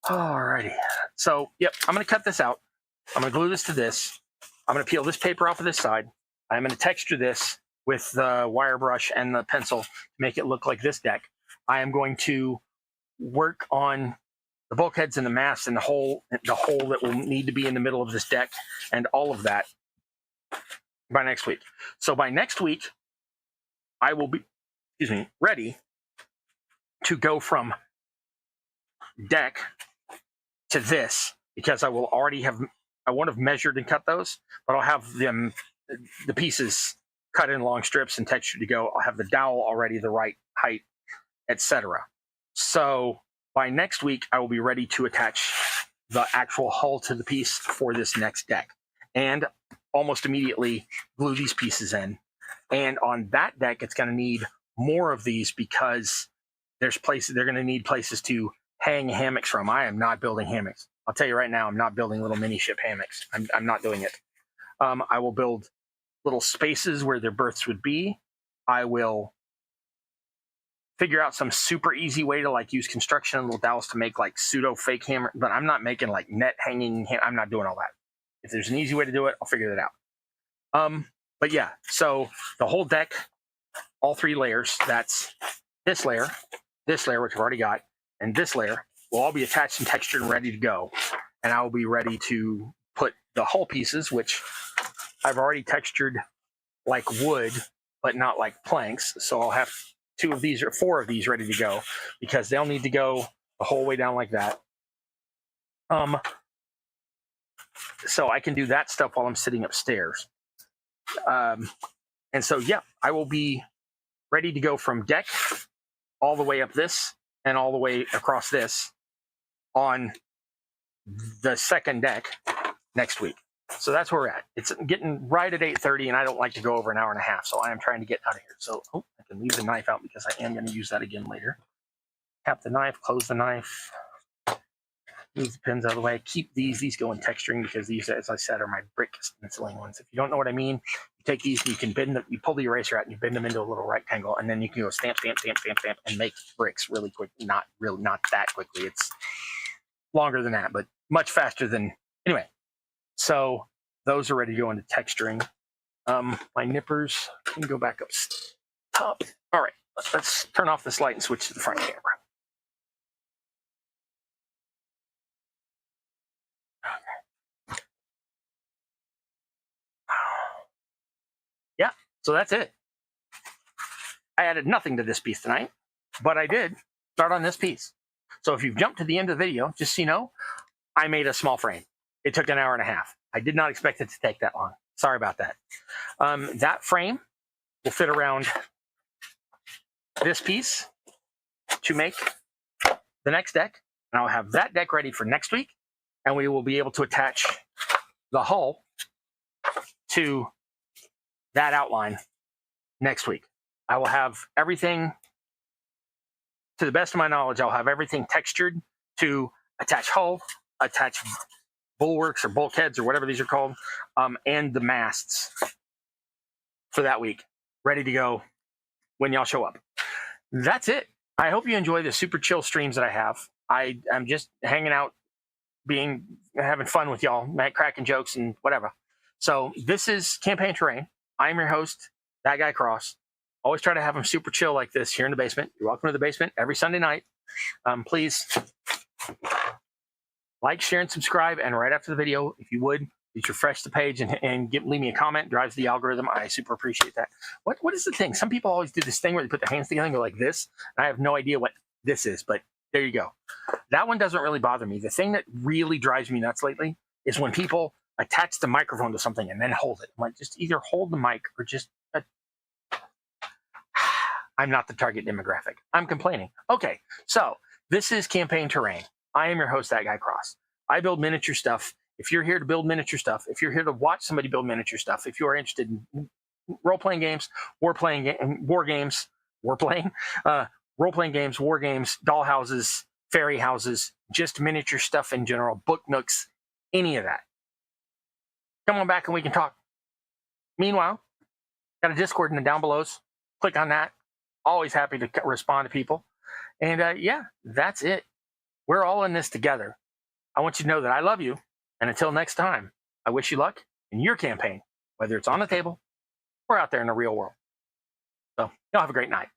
Alrighty. So, yep, I'm going to cut this out. I'm going to glue this to this. I'm going to peel this paper off of this side. I'm going to texture this with the wire brush and the pencil to make it look like this deck. I am going to work on the bulkheads and the masts and the hole that will need to be in the middle of this deck and all of that by next week. So by next week, I will be, ready to go from deck to this, because I will already have, I won't have measured and cut those, but I'll have them, the pieces cut in long strips and textured to go. I'll have the dowel already the right height, etc. So by next week, I will be ready to attach the actual hull to the piece for this next deck, and almost immediately glue these pieces in. And on that deck, it's going to need more of these because there's places, they're going to need places to hang hammocks from. I am not building hammocks. I'll tell you right now, I'm not building little mini ship hammocks. I'm not doing it. I will build little spaces where their berths would be. I will figure out some super easy way to like use construction and little dowels to make like pseudo fake hammer, but I'm not making like net hanging. I'm not doing all that. If there's an easy way to do it, I'll figure that out. But yeah, so the whole deck, all three layers, that's this layer, which I've already got, and this layer will all be attached and textured and ready to go. And I will be ready to put the hull pieces, which I've already textured like wood, but not like planks. So I'll have 2 of these or 4 of these ready to go because they'll need to go the whole way down like that. So I can do that stuff while I'm sitting upstairs. And so, yeah, I will be ready to go from deck all the way up this and all the way across this on the second deck next week. So that's where we're at. It's getting right at 8:30, and I don't like to go over an hour and a half, so I am trying to get out of here. So I can leave the knife out because I am going to use that again later. Tap the knife, close the knife, move the pins out of the way. Keep these go in texturing because these, as I said, are my brick stenciling ones. If you don't know what I mean, you take these and you can bend them, you pull the eraser out and you bend them into a little rectangle, and then you can go stamp, stamp, stamp, stamp, stamp, and make bricks really quick. Not that quickly. It's longer than that, but much faster than, anyway. So those are ready to go into texturing. My nippers can go back up top. All right, let's turn off this light and switch to the front camera. Okay. Yeah, so that's it. I added nothing to this piece tonight, but I did start on this piece. So if you've jumped to the end of the video, just so you know, I made a small frame. It took an hour and a half. I did not expect it to take that long. Sorry about that. That frame will fit around this piece to make the next deck. And I'll have that deck ready for next week. And we will be able to attach the hull to that outline next week. I will have everything to the best of my knowledge, I'll have everything textured to attach hull, attach bulwarks or bulkheads or whatever these are called, and the masts for that week, ready to go when y'all show up. That's it. I hope you enjoy the super chill streams that I have. I'm just hanging out, having fun with y'all, cracking jokes and whatever. So this is Campaign Terrain. I'm your host, That Guy Cross. Always try to have them super chill like this here in the basement. You're welcome to the basement every Sunday night. Please like, share, and subscribe. And right after the video, if you would, please refresh the page and leave me a comment. Drives the algorithm. I super appreciate that. What is the thing? Some people always do this thing where they put their hands together and go like this. And I have no idea what this is, but there you go. That one doesn't really bother me. The thing that really drives me nuts lately is when people attach the microphone to something and then hold it. I'm like, just either hold the mic or just... I'm not the target demographic. I'm complaining. Okay, so this is Campaign Terrain. I am your host, That Guy Cross. I build miniature stuff. If you're here to build miniature stuff, if you're here to watch somebody build miniature stuff, if you are interested in role-playing games, role-playing games, doll houses, fairy houses, just miniature stuff in general, book nooks, any of that, come on back and we can talk. Meanwhile, got a Discord in the down belows. Click on that. Always happy to respond to people. And yeah, that's it. We're all in this together. I want you to know that I love you. And until next time, I wish you luck in your campaign, whether it's on the table or out there in the real world. So y'all have a great night.